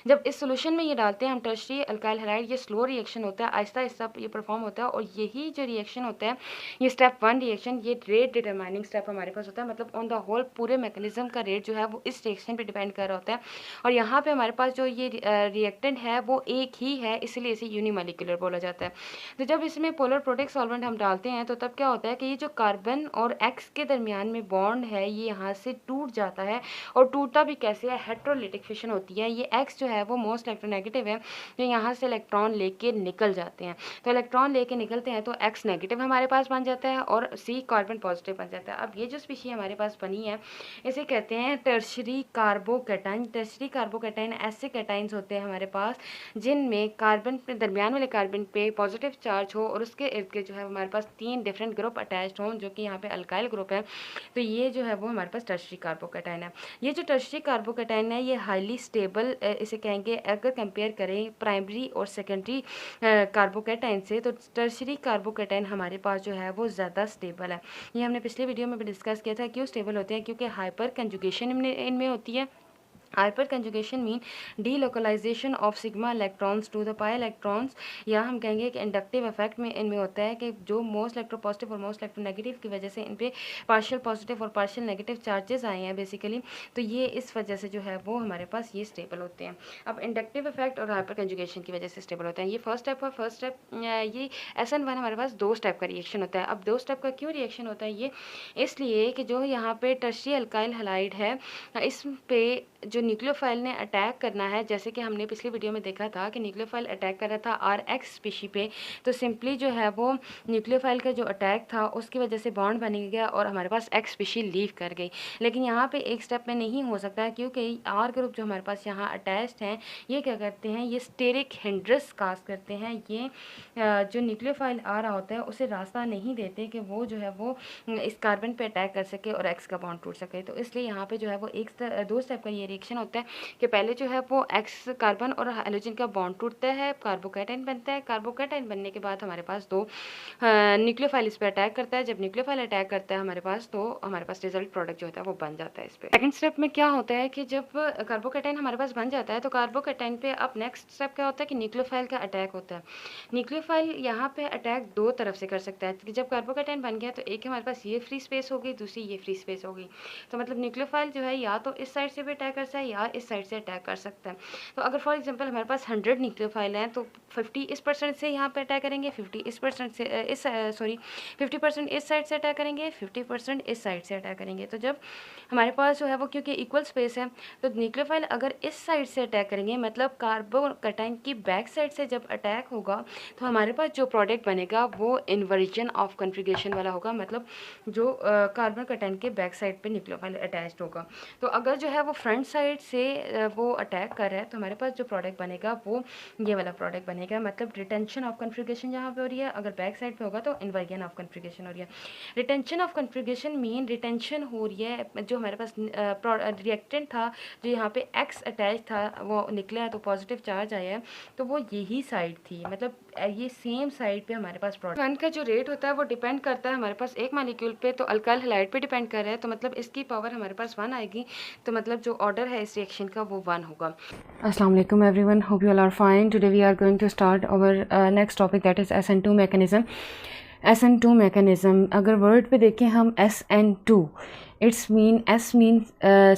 जब इस सोल्यूशन में ये डालते हैं हम टर्शरी अल्काइल हैलाइड, ये स्लो रिएक्शन होता है, आहिस्ता आहिस्ता ये परफॉर्म होता है, और यही जो रिएक्शन होता है ये स्टेप 1 रिएक्शन, ये रेट डिटरमाइनिंग स्टेप हमारे पास होता है, मतलब ऑन द होल पूरे मैकेनिज्म का रेट जो है वो इस रिएक्शन पे डिपेंड कर रहा होता है। और यहाँ पे हमारे पास जो ये रिएक्टेंट है वो एक ही है, इसलिए इसे यूनिमॉलिक्यूलर बोला जाता है। तो जब इसमें पोलर प्रोटिक सॉल्वेंट हम डालते हैं तो तब क्या होता है कि ये जो कार्बन और एक्स के दरमियान में बॉन्ड है ये यहाँ से टूट जाता है, और टूटता भी कैसे है, हेट्रोलिटिक फिशन होती है। ये एक्स जो है वो मोस्ट इलेक्ट्रोनेगेटिव है, तो यहाँ से इलेक्ट्रॉन लेके निकल जाते हैं, तो इलेक्ट्रॉन लेके निकलते हैं तो एक्स नेगेटिव हमारे पास बन जाता है और सी कार्बन पॉजिटिव बन जाता है। अब ये जो स्पीशी हमारे पास बनी है इसे कहते हैं टर्शरी कार्बोकैटाइन। टर्शरी कार्बोकैटाइन ऐसे कैटाइन्स होते हैं हमारे पास जिनमें कार्बन पे, दरमियान वाले कार्बन पे पॉजिटिव चार्ज हो और उसके इर्द गिर्द जो है हमारे पास 3 डिफरेंट ग्रुप अटैच्ड हों, जो कि यहाँ पे अल्काइल ग्रुप है, तो ये जो है वो हमारे पास टर्शरी कार्बोकैटाइन है। ये जो टर्शरी कार्बोकैटाइन है ये हाईली स्टेबल इसे कहेंगे अगर कंपेयर करें प्राइमरी और सेकेंडरी कार्बोकैटाइन से, तो टर्शरी कार्बोकैटाइन हमारे पास जो है वो ज़्यादा स्टेबल है। ये हमने पिछले वीडियो में भी डिस्कस किया था। क्यों स्टेबल होते हैं? क्योंकि हाइपर कंजुगेशन इनमें होती है। Hyper conjugation mean delocalization of sigma electrons to the pi electrons, या हम कहेंगे कि इंडक्टिव इफेक्ट में इनमें होता है कि जो मोस्ट इलेक्ट्रोपॉजिटिव और मोस्ट इलेक्ट्रोनेगेटिव की वजह से इन पे पार्शियल पॉजिटिव और पार्शियल नेगेटिव चार्जेस आए हैं बेसिकली, तो ये इस वजह से जो है वो हमारे पास ये स्टेबल होते हैं। अब इंडक्टिव इफेक्ट और हाइपर कंजुगेशन की वजह से स्टेबल होते हैं। ये फर्स्ट स्टेप है। फर्स्ट स्टेप ये SN1 हमारे पास 2 स्टेप का रिएक्शन होता है। अब 2 स्टेप का क्यों रिएक्शन होता है? ये इसलिए कि जो यहाँ पे टर्शरी अल्काइल हैलाइड है इस पे जो न्यूक्लियोफाइल ने अटैक करना है, जैसे कि हमने पिछली वीडियो में देखा था कि न्यूक्लियोफाइल अटैक कर रहा था आर एक्स स्पीशी पे, तो सिंपली जो है वो न्यूक्लियोफाइल का जो अटैक था उसकी वजह से बॉन्ड बन गया और हमारे पास एक्स स्पीशी लीव कर गई। लेकिन यहाँ पे एक स्टेप में नहीं हो सकता क्योंकि आर ग्रुप जो हमारे पास यहाँ अटैच्ड हैं ये क्या करते हैं, ये स्टेरिक हिंड्रस कास्ट करते हैं। ये जो न्यूक्लियोफाइल आ रहा होता है उसे रास्ता नहीं देते कि वो जो है वो इस कार्बन पे अटैक कर सके और एक्स का बॉन्ड टूट सके। तो इसलिए यहाँ पे जो है वो 2 स्टेप का ये रिएक्शन होता है कि पहले जो है वो एक्स कार्बन और हाइड्रोजन का बॉन्ड टूटता है, कार्बोकैटाइन बनता है। कार्बोकैटाइन बनने के बाद हमारे पास 2 न्यूक्लियोफाइल इस पर अटैक करता है। जब न्यूक्लियोफाइल अटैक करता है हमारे पास, तो हमारे पास रिजल्ट प्रोडक्ट जो होता है वो बन जाता है इस पर। सेकंड स्टेप में क्या होता है कि जब कार्बोकैटाइन हमारे पास बन जाता है तो कार्बोकैटाइन पे अब नेक्स्ट स्टेप क्या होता है कि न्यूक्लियोफाइल का अटैक होता है। न्यूक्लियोफाइल यहाँ पे अटैक 2 तरफ से कर सकता है। जब कार्बोकैटाइन बन गया तो एक हमारे पास ये फ्री स्पेस होगी, दूसरी ये फ्री स्पेस होगी। तो मतलब न्यूक्लियोफाइल जो है या तो इस साइड से भी अटैक कर सकता है या इस साइड से अटैक कर सकता है। तो अगर फॉर एग्जांपल हमारे पास 100 न्यूक्लियोफाइल हैं तो 50 इस परसेंट से यहाँ पे अटैक करेंगे, 50 इस परसेंट से 50% इस साइड से अटैक करेंगे, 50% इस साइड से अटैक करेंगे। तो जब हमारे पास जो है वो क्योंकि इक्वल स्पेस है तो न्यूक्लियोफाइल अगर इस साइड से अटैक करेंगे मतलब कार्बोकैटायन की बैक साइड से जब अटैक होगा तो हमारे पास जो प्रोडक्ट बनेगा वो इन्वर्जन ऑफ कन्फिगरेशन वाला होगा, मतलब जो कार्बोकैटायन के बैक साइड पे न्यूक्लियोफाइल अटैच्ड होगा। तो अगर जो है वो फ्रंट साइड से वो अटैक कर रहा है तो हमारे पास जो प्रोडक्ट बनेगा वो ये वाला प्रोडक्ट बनेगा, मतलब रिटेंशन ऑफ कन्फिगरेशन यहाँ पे हो रही है, अगर बैक साइड पे होगा तो इन्वर्जन ऑफ कन्फिगरेशन हो रही है। Retention of configuration mean retention हो रही है, जो हमारे पास रिएक्टेंट था जो यहाँ पे एक्स अटैच था वो निकला है तो पॉजिटिव चार्ज आया है, तो वो यही साइड थी, मतलब ये सेम साइड पे हमारे पास प्रोडक्ट वन का जो रेट होता है वो डिपेंड करता है हमारे पास एक मॉलिक्यूल पे, तो अल्काइल हैलाइड पे डिपेंड कर रहा है, तो मतलब इसकी पावर हमारे पास 1 आएगी, तो मतलब जो ऑर्डर है इस रिएक्शन का वो 1 होगा। अस्सलाम वालेकुम everyone, hope you all are fine. Today we are going to start our next topic that is SN2 mechanism. SN2 mechanism अगर वर्ड पे देखें हम SN2 it's mean S means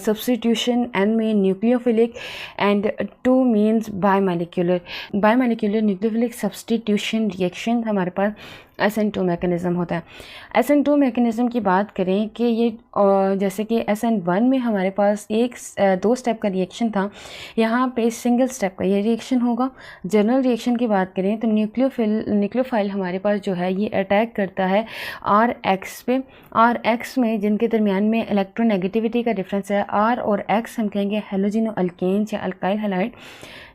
substitution, N mean nucleophilic and 2 means bimolecular nucleophilic substitution reaction हमारे पास SN2 mechanism होता है। SN2 mechanism की बात करें कि ये जैसे कि SN1 में हमारे पास 2 स्टेप का रिएक्शन था, यहाँ पे सिंगल स्टेप का ये रिएक्शन होगा। जनरल रिएक्शन की बात करें तो न्यूक्लियोफाइल हमारे पास जो है ये अटैक करता है RX पे। RX में जिनके दरमियान में इलेक्ट्रोनेगेटिविटी का डिफरेंस है, R और X हम कहेंगे हेलोजिनो अल्केन्स या अल्काइल हैलाइड।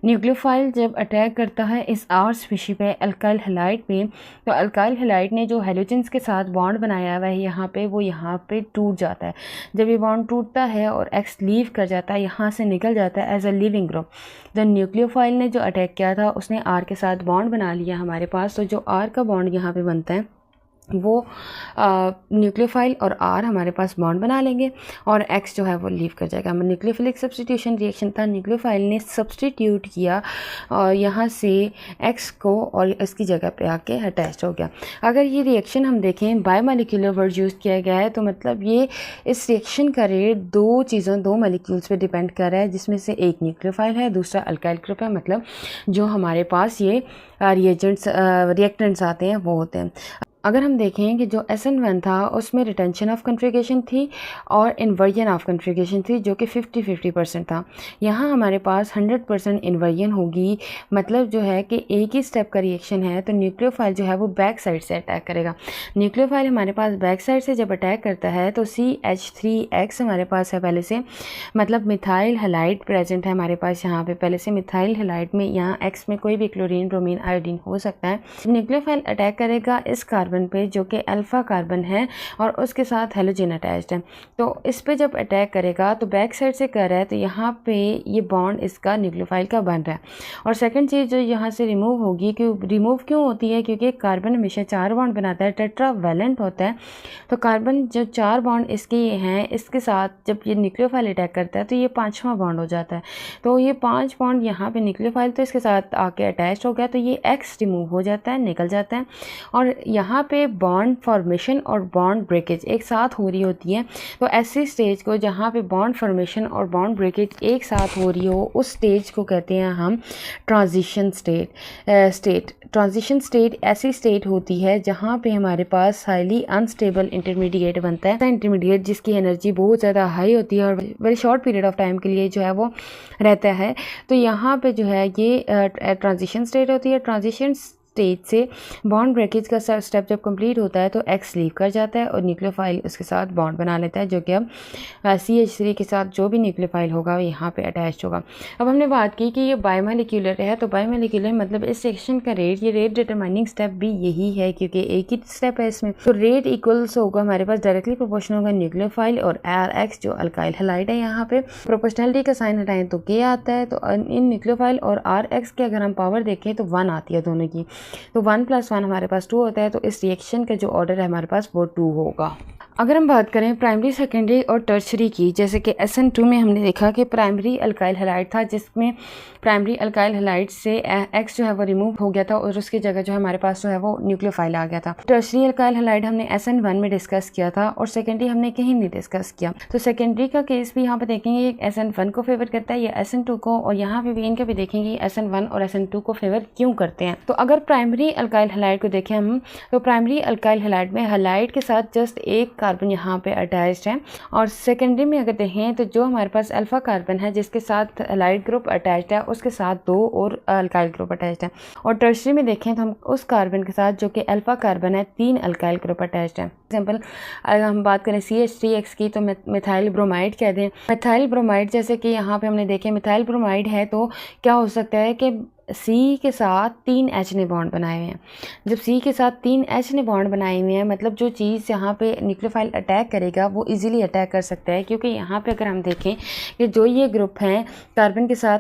न्यूक्लियोफाइल जब अटैक करता है इस R स्पीशी पे अल्काइल हैलाइड पे, तो अल्काइल हैलाइड ने जो हेलोजेंस के साथ बॉन्ड बनाया हुआ है यहाँ पे वो यहाँ पे टूट जाता है। जब ये बॉन्ड टूटता है और X लीव कर जाता है, यहाँ से निकल जाता है एज अ लिविंग ग्रुप। तो न्यूक्लियोफाइल ने जो अटैक किया था उसने R के साथ बॉन्ड बना लिया हमारे पास, तो जो R का बॉन्ड यहाँ पे बनता है वो न्यूक्लियोफाइल और R हमारे पास बॉन्ड बना लेंगे और X जो है वो लीव कर जाएगा। न्यूक्लियोफिलिक सब्स्टिट्यूशन रिएक्शन था, न्यूक्लियोफाइल ने सब्स्टिट्यूट किया और यहाँ से X को और इसकी जगह पे आके अटैच हो गया। अगर ये रिएक्शन हम देखें बायोमॉलिक्यूलर वर्ड यूज़ किया गया है तो मतलब ये इस रिएक्शन का रेट दो मॉलिक्यूल्स पे डिपेंड कर रहा है, जिसमें से एक न्यूक्लियोफाइल है, दूसरा अल्काइल ग्रुप है, मतलब जो हमारे पास ये रिएक्टेंट्स आते हैं वो होते हैं। अगर हम देखें कि जो SN1 था उसमें रिटेंशन ऑफ कन्फिगरेशन थी और इन्वर्जन ऑफ कन्फिगरेशन थी जो कि 50-50% था। यहाँ हमारे पास 100% इन्वर्जन होगी, मतलब जो है कि एक ही स्टेप का रिएक्शन है तो न्यूक्लियोफाइल जो है वो बैक साइड से अटैक करेगा। न्यूक्लियोफाइल हमारे पास बैक साइड से जब अटैक करता है तो CH3X हमारे पास है पहले से, मतलब मिथाइल हैलाइड प्रेजेंट है हमारे पास यहाँ पे पहले से। मिथाइल हैलाइड में यहाँ X में कोई भी क्लोरीन, ब्रोमीन, आयोडीन हो सकता है। न्यूक्लियोफाइल अटैक करेगा इस कार्बन पे जो कि अल्फा कार्बन है और उसके साथ हेलोजन अटैच्ड है, तो इस पे जब अटैक करेगा तो बैक साइड से कर रहा है तो यहाँ पे ये बॉन्ड इसका न्यूक्लियोफाइल का बन रहा है। और सेकंड चीज़ जो यहाँ से रिमूव होगी, रिमूव क्यों होती है, क्योंकि कार्बन हमेशा 4 बॉन्ड बनाता है, टेट्रावैलेंट होता है, तो कार्बन जो 4 बॉन्ड इसके हैं इसके साथ जब ये न्यूक्लियोफाइल अटैक करता है तो ये 5वां बॉन्ड हो जाता है। तो ये 5 बॉन्ड यहाँ पे न्यूक्लियोफाइल तो इसके साथ आके अटैच हो गया, तो ये X रिमूव हो जाता है, निकल जाता है और यहाँ पे बॉन्ड फॉर्मेशन और बॉन्ड ब्रेकेज एक साथ हो रही होती है। तो ऐसी स्टेज को जहाँ पे बॉन्ड फॉर्मेशन और बॉन्ड ब्रेकेज एक साथ हो रही हो उस स्टेज को कहते हैं हम ट्रांजिशन स्टेट। ट्रांजिशन स्टेट ऐसी स्टेट होती है जहाँ पे हमारे पास हाईली अनस्टेबल इंटरमीडिएट बनता है, इंटरमीडिएट जिसकी एनर्जी बहुत ज़्यादा हाई होती है और very short period of time के लिए जो है वो रहता है। तो यहाँ पे जो है ये ट्रांजिशन स्टेट होती है। ट्रांजिशन स्टेज से बॉन्ड ब्रेकेज का स्टेप जब कंप्लीट होता है तो X लीव कर जाता है और न्यूक्लियोफाइल उसके साथ बॉन्ड बना लेता है, जो कि अब CH3 के साथ जो भी न्यूक्लियोफाइल होगा वो यहाँ पे अटैच होगा। अब हमने बात की कि ये बायोमॉलिक्यूलर है, तो बायोमॉलिक्यूलर मतलब इस सेक्शन का रेट, ये रेट डिटरमाइनिंग स्टेप भी यही है क्योंकि एक ही स्टेप है इसमें, तो रेट इक्वल्स होगा हमारे पास डायरेक्टली प्रोपोर्शनल होगा न्यूक्लियोफाइल और RX जो अल्काइल हैलाइड है। यहाँ पे प्रोपोर्शनलिटी का साइन हटाएं तो K आता है, तो इन न्यूक्लियोफाइल और RX के अगर हम पावर देखें तो 1 आती है दोनों की, तो 1 + 1 हमारे पास 2 होता है, तो इस रिएक्शन का जो ऑर्डर है हमारे पास वो 2 होगा। अगर हम बात करें प्राइमरी, सेकेंडरी और टर्शरी की, जैसे कि SN2 में हमने देखा कि प्राइमरी अल्काइल हैलाइड था, जिसमें प्राइमरी अल्काइल हैलाइड से X जो है वो रिमूव हो गया था और उसकी जगह जो है हमारे पास जो है वो न्यूक्लियोफाइल आ गया था। टर्शरी अल्काइल हैलाइड हमने SN1 में डिस्कस किया था और सेकेंडरी हमने कहीं नहीं डिस्कस किया। तो सेकेंडरी का केस भी यहाँ पे देखेंगे SN1 को फेवर करता है या SN2 को, और यहाँ पे भी इनका भी देखेंगे SN1 और SN2 को फेवर क्यों करते हैं। तो अगर प्राइमरी अल्काइल हैलाइड को देखें हम, तो प्राइमरी अल्काइल हैलाइड में हैलाइड के साथ जस्ट एक कार्बन यहाँ पे अटैच्ड है, और सेकेंडरी में अगर देखें तो जो हमारे पास अल्फा कार्बन है जिसके साथ हैलाइड ग्रुप अटैच्ड है उसके साथ 2 और अल्काइल ग्रुप अटैच्ड है, और टर्शरी में देखें तो हम उस कार्बन के साथ जो कि अल्फा कार्बन है 3 अल्काइल ग्रुप अटैच्ड है। एग्जाम्पल अगर हम बात करें CH3X की तो मिथाइल ब्रोमाइड कह दें। मिथाइल ब्रोमाइड जैसे कि यहाँ पे हमने देखे मिथाइल ब्रोमाइड है, तो क्या हो सकता है कि C के साथ 3 H ने बॉन्ड बनाए हुए हैं। जब C के साथ 3 H ने बॉन्ड बनाए हुए हैं, मतलब जो चीज़ यहाँ पे न्यूक्लियोफाइल अटैक करेगा वो इजीली अटैक कर सकता है, क्योंकि यहाँ पे अगर हम देखें कि जो ये ग्रुप हैं कार्बन के साथ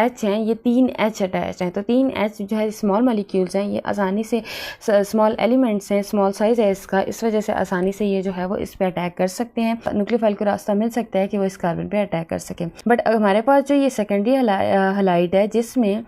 H हैं, ये 3 H अटैच हैं, तो 3 H जो है स्मॉल मॉलिक्यूल्स हैं, ये आसानी से स्मॉल एलिमेंट्स हैं, स्मॉल साइज है इसका, इस वजह से आसानी से ये जो है वो इस पर अटैक कर सकते हैं। न्यूक्लियोफाइल को रास्ता मिल सकता है कि वो इस कार्बन पे अटैक कर सके। बट हमारे पास जो ये सेकेंडरी हैलाइड है जिसमें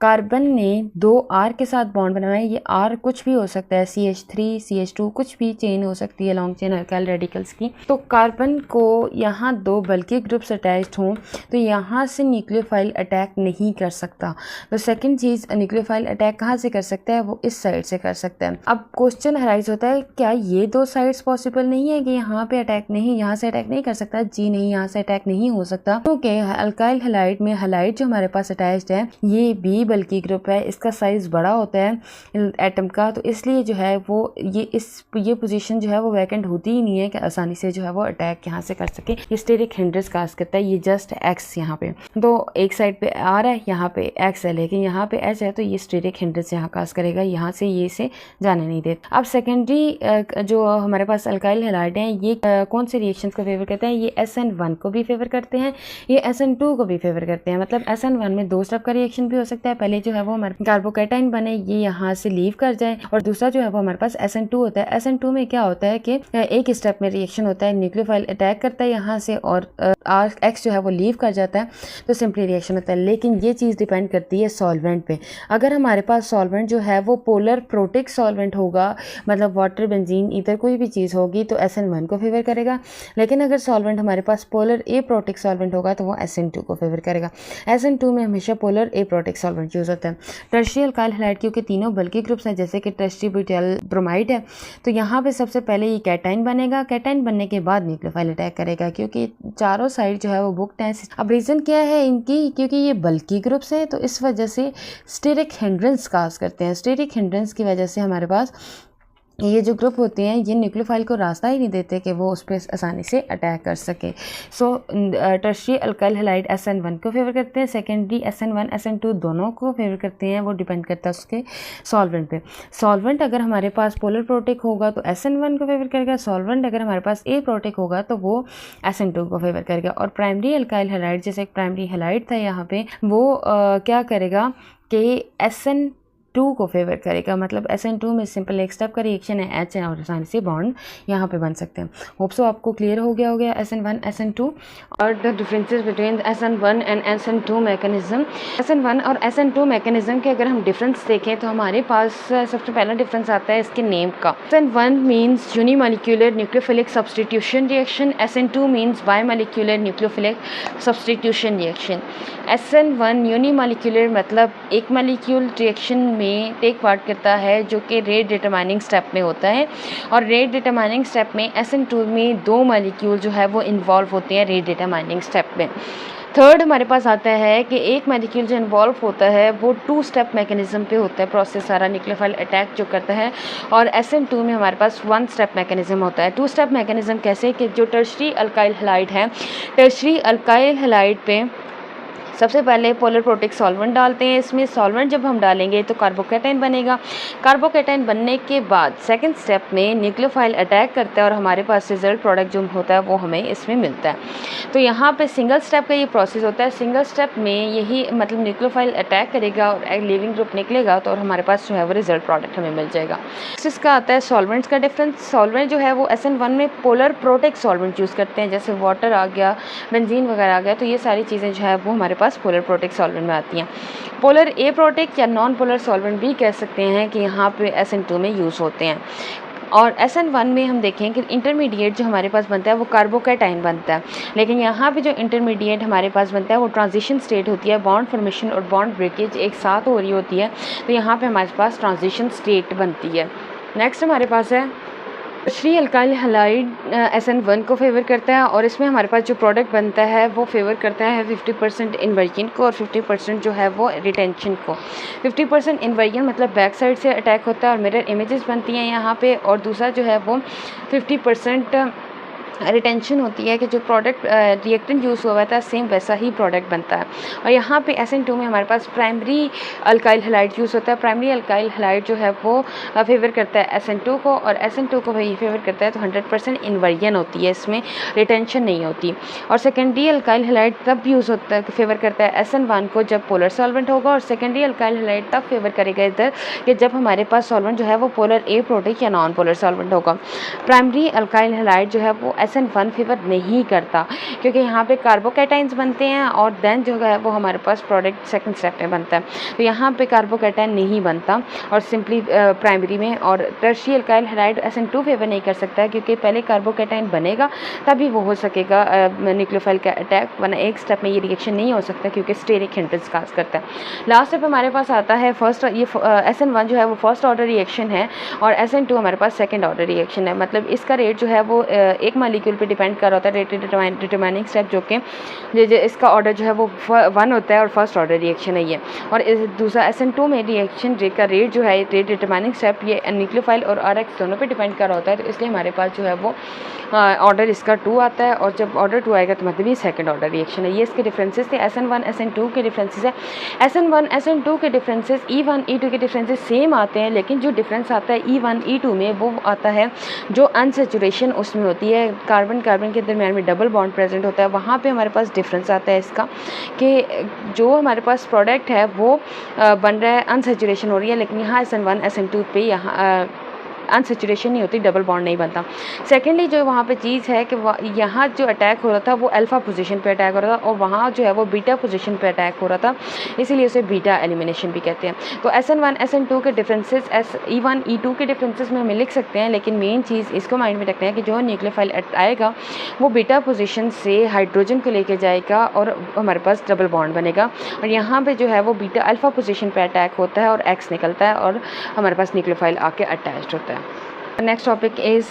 कार्बन ने 2 R के साथ बॉन्ड बनाया है, ये R कुछ भी हो सकता है, CH3 CH2 कुछ भी चेन हो सकती है लॉन्ग चेन अल्काइल रेडिकल्स की। तो कार्बन को यहाँ 2 बल्कि ग्रुप्स अटैच्ड हों तो यहाँ से न्यूक्लियोफाइल अटैक नहीं कर सकता। तो सेकंड चीज़, न्यूक्लियोफाइल अटैक कहाँ से कर सकता है, वो इस साइड से कर सकता है। अब क्वेश्चन अराइज होता है क्या ये 2 साइड्स पॉसिबल नहीं है कि यहाँ पे अटैक नहीं, यहाँ से अटैक नहीं कर सकता? जी नहीं, यहाँ से अटैक नहीं हो सकता, क्योंकि अल्काइल हैलाइड में हैलाइड जो हमारे पास अटैच्ड है ये B बल्कि ग्रुप है, इसका साइज बड़ा होता है एटम का, तो इसलिए जो है वो ये पोजीशन जो है वो वैकेंट होती ही नहीं है कि आसानी से जो है वो अटैक यहाँ से कर सके। ये स्टेरिक हिंड्रेंस काज करता है, ये जस्ट X यहाँ पे, तो एक साइड पे R है, यहाँ पे X है, लेकिन यहाँ पे H है, तो ये स्टेरिक हिंड्रेंस यहाँ काज करेगा, यहाँ से ये से जाने नहीं देता। अब सेकेंडरी जो हमारे पास अल्काइल हैलाइड हैं ये कौन से रिएक्शन को फेवर करते हैं? ये SN1 को भी फेवर करते हैं, ये SN2 को भी फेवर करते हैं। मतलब SN1 में 2 स्टेप का रिएक्शन भी हो सकता है, पहले जो है वो हमारे कार्बोकैटाइन बने, ये यहाँ से लीव कर जाए, और दूसरा जो है वो हमारे पास SN2 होता है। SN2 में क्या होता है कि एक स्टेप में रिएक्शन होता है, न्यूक्लियोफाइल अटैक करता है यहाँ से और X जो है वो लीव कर जाता है, तो सिंपली रिएक्शन होता है। लेकिन ये चीज़ डिपेंड करती है सॉल्वेंट पे। अगर हमारे पास सॉल्वेंट जो है वो पोलर प्रोटिक सॉल्वेंट होगा, मतलब वाटर, बेंजीन, इधर कोई भी चीज़ होगी तो SN1 को फेवर करेगा, लेकिन अगर सॉल्वेंट हमारे पास पोलर ए प्रोटिक सॉल्वेंट होगा तो वो SN2 को फेवर करेगा। SN2 में हमेशा पोलर ए प्रोटिक सॉल्वेंट यूज होता है। टर्शियरी अल्काइल हैलाइड क्योंकि तीनों बल्कि ग्रुप्स हैं, जैसे कि टर्शियरी ब्यूटाइल ब्रोमाइड है, तो यहाँ पे सबसे पहले ये कैटाइन बनेगा, कैटाइन बनने के बाद न्यूक्लियोफाइल अटैक करेगा, क्योंकि चारों साइड जो है वो बुक्ड हैं। अब रीज़न क्या है इनकी? क्योंकि ये बल्कि ग्रुप्स हैं, तो इस वजह से स्टेरिक हिंड्रेंस काज करते हैं। स्टेरिक हिंड्रेंस की वजह से हमारे पास ये जो ग्रुप होते हैं ये न्यूक्लियोफाइल को रास्ता ही नहीं देते कि वो उस पर आसानी से अटैक कर सके। सो टर्शियरी अल्काइल हैलाइड SN1 को फेवर करते हैं, सेकेंडरी SN1 SN2 दोनों को फेवर करते हैं, वो डिपेंड करता है उसके सॉल्वेंट पे। सॉल्वेंट अगर हमारे पास पोलर प्रोटिक होगा तो SN1 को फेवर करेगा, सॉल्वेंट अगर हमारे पास ए प्रोटिक होगा तो वो SN2 को फेवर करेगा। और प्राइमरी अल्काइल हैलाइड, जैसे एक प्राइमरी हैलाइड था यहाँ पे, वो क्या करेगा कि SN2 को फेवर करेगा। मतलब SN2 में सिंपल एक स्टेप का रिएक्शन है, H है, और आसानी से बॉन्ड यहाँ पे बन सकते हैं। होप सो आपको क्लियर हो गया SN1 SN2 और the differences between SN1 and SN2 mechanism. SN1 और SN2 मैकेनिज्म के अगर हम डिफरेंस देखें तो हमारे पास सबसे पहला डिफरेंस आता है इसके नेम का। SN1 means unimolecular nucleophilic substitution reaction, SN2 means bimolecular nucleophilic substitution reaction. SN1 unimolecular मतलब एक मॉलिक्यूल रिएक्शन में टेक पार्ट करता है जो कि रेट डिटरमाइनिंग स्टेप में होता है, और रेट डिटरमाइनिंग स्टेप में SN2 में 2 मॉलिक्यूल जो है वो इन्वॉल्व होते हैं रेट डिटरमाइनिंग स्टेप में। थर्ड हमारे पास आता है कि एक मॉलिक्यूल जो इन्वॉल्व होता है वो 2 स्टेप मैकेनिज्म पे होता है, प्रोसेस सारा न्यूक्लियोफाइल अटैक जो करता है, और SN2 में हमारे पास 1 स्टेप मैकेनिज्म होता है। 2 स्टेप मैकेनिज्म कैसे कि जो टर्शियरी अल्काइल हैलाइड है, टर्शियरी अल्काइल हैलाइड पे सबसे पहले पोलर प्रोटिक सॉल्वेंट डालते हैं। इसमें सॉल्वेंट जब हम डालेंगे तो कार्बोकैटाइन बनेगा, कार्बोकैटाइन बनने के बाद सेकंड स्टेप में न्यूक्लियोफाइल अटैक करता है और हमारे पास रिजल्ट प्रोडक्ट जो होता है वो हमें इसमें मिलता है। तो यहाँ पे सिंगल स्टेप का ये प्रोसेस होता है। सिंगल स्टेप में यही मतलब न्यूक्लियोफाइल अटैक करेगा और लिविंग ग्रुप निकलेगा, तो और हमारे पास जो है वो रिजल्ट प्रोडक्ट हमें मिल जाएगा। नेक्स्ट इसका आता है सॉल्वेंट्स का डिफरेंस। सॉल्वेंट जो है वो SN1 में पोलर प्रोटेक्ट सॉल्वेंट यूज़ करते हैं, जैसे वाटर आ गया, बेंजीन वगैरह आ गया, तो ये सारी चीज़ें जो है वो हमारे पास पोलर प्रोटेक्ट सॉल्वेंट में आती हैं। पोलर ए प्रोटेक्ट या नॉन पोलर सॉल्वेंट भी कह सकते हैं कि यहाँ पे SN2 में यूज़ होते हैं। और SN1 में हम देखें कि इंटरमीडिएट जो हमारे पास बनता है वो कार्बोकैटाइन बनता है, लेकिन यहाँ पे जो इंटरमीडिएट हमारे पास बनता है वो ट्रांजिशन स्टेट होती है। बॉन्ड फॉर्मेशन और बॉन्ड ब्रेकेज एक साथ हो रही होती है, तो यहाँ पे हमारे पास ट्रांजिशन स्टेट बनती है। नेक्स्ट हमारे पास है टर्शियरी अल्काइल हैलाइड। SN1 को फेवर करता है और इसमें हमारे पास जो प्रोडक्ट बनता है वो फेवर करता है 50% इन्वर्जन को और 50% जो है वो रिटेंशन को। 50% इन्वर्जन मतलब बैक साइड से अटैक होता है और मिरर इमेजेस बनती हैं यहाँ पे, और दूसरा जो है वो 50% रिटेंशन होती है कि जो प्रोडक्ट रिएक्टेंट यूज़ हुआ था सेम वैसा ही प्रोडक्ट बनता है। और यहाँ पे SN2 में हमारे पास प्राइमरी अल्काइल हैलाइड यूज़ होता है। प्राइमरी अल्काइल हैलाइड जो है वो फेवर करता है SN2 को, और SN2 को वही फेवर करता है, तो 100% इन्वर्जन होती है, इसमें रिटेंशन नहीं होती। और सेकेंडरी अल्काइल हैलाइड तब यूज़ होता है, फेवर करता है SN1 को जब पोलर सॉल्वेंट होगा, और सेकेंडरी अल्काइल हैलाइड तब फेवर करेगा इधर कि जब हमारे पास सॉल्वेंट जो है वो पोलर ए प्रोटेक्ट या नॉन पोलर सॉल्वेंट होगा। प्राइमरी अल्काइल हैलाइड जो है वो SN1 फेवर नहीं करता, क्योंकि यहाँ पे कार्बोकैटाइंस बनते हैं और देन जो है वो हमारे पास प्रोडक्ट सेकंड स्टेप में बनता है, तो यहाँ पे कार्बोकैटाइन नहीं बनता और सिंपली प्राइमरी में। और tertiary alkyl halide SN2 favour नहीं कर सकता है, क्योंकि पहले कार्बोकैटाइन बनेगा तभी वो हो सकेगा न्यूक्लियोफाइल का अटैक, वरना एक स्टेप में ये रिएक्शन नहीं हो सकता क्योंकि स्टेरिक हिंड्रेंस काज करता है। लास्ट स्टेप हमारे पास आता है फर्स्ट, ये SN1 जो है वो फर्स्ट ऑर्डर रिएक्शन है और SN2 हमारे पास सेकंड ऑर्डर रिएक्शन है। मतलब इसका रेट जो है वो एक मालिक्यूल पे डिपेंड कर होता है, रेट डिटरमाइनिंग स्टेप, जो कि इसका ऑर्डर जो है वो 1 होता है और फर्स्ट ऑर्डर रिएक्शन है ये। और दूसरा SN2 में रिएक्शन का रेट जो है रेट डिटरमाइनिंग स्टेप ये न्यूक्लियोफाइल और RX दोनों पे डिपेंड कर होता है, तो इसलिए हमारे पास जो है वो ऑर्डर इसका 2 आता है, और जब ऑर्डर 2 आएगा तो मतलब ये सेकंड ऑर्डर रिएक्शन है। ये इसके डिफरेंसेस थे। SN1 SN2 के डिफरेंसेस है। SN1 SN2 के डिफरेंसेस E1 E2 के डिफरेंसेस सेम आते हैं, लेकिन जो डिफरेंस आता है E1 E2 में वो आता है जो अनसेचुरेशन उसमें होती है, कार्बन कार्बन के दरमियान में डबल बॉन्ड प्रेजेंट होता है, वहाँ पे हमारे पास डिफरेंस आता है इसका कि जो हमारे पास प्रोडक्ट है वो बन रहा है अनसेचुरेशन हो रही है, लेकिन यहाँ SN1 SN2 पे यहाँ अनसेचुरेशन नहीं होती, डबल बॉन्ड नहीं बनता। सेकेंडली जो वहाँ पे चीज़ है कि यहाँ जो अटैक हो रहा था वो अल्फ़ा पोजीशन पे अटैक हो रहा था और वहाँ जो है वो बीटा पोजीशन पे अटैक हो रहा था, इसीलिए उसे बीटा एलिमिनेशन भी कहते हैं। तो SN1 SN2 के डिफरेंसेस E1 E2 के डिफरेंसेस में हमें लिख सकते हैं, लेकिन मेन चीज़ इसको माइंड में रखना है कि जो न्यूक्लियोफाइल आएगा वो बीटा पोजीशन से हाइड्रोजन को लेके जाएगा और हमारे पास डबल बॉन्ड बनेगा, और यहाँ पर जो है वो बीटा अल्फ़ा पोजीशन पर अटैक होता है और X निकलता है और हमारे पास न्यूक्लियोफाइल आके अटैच्ड होता है। Next topic is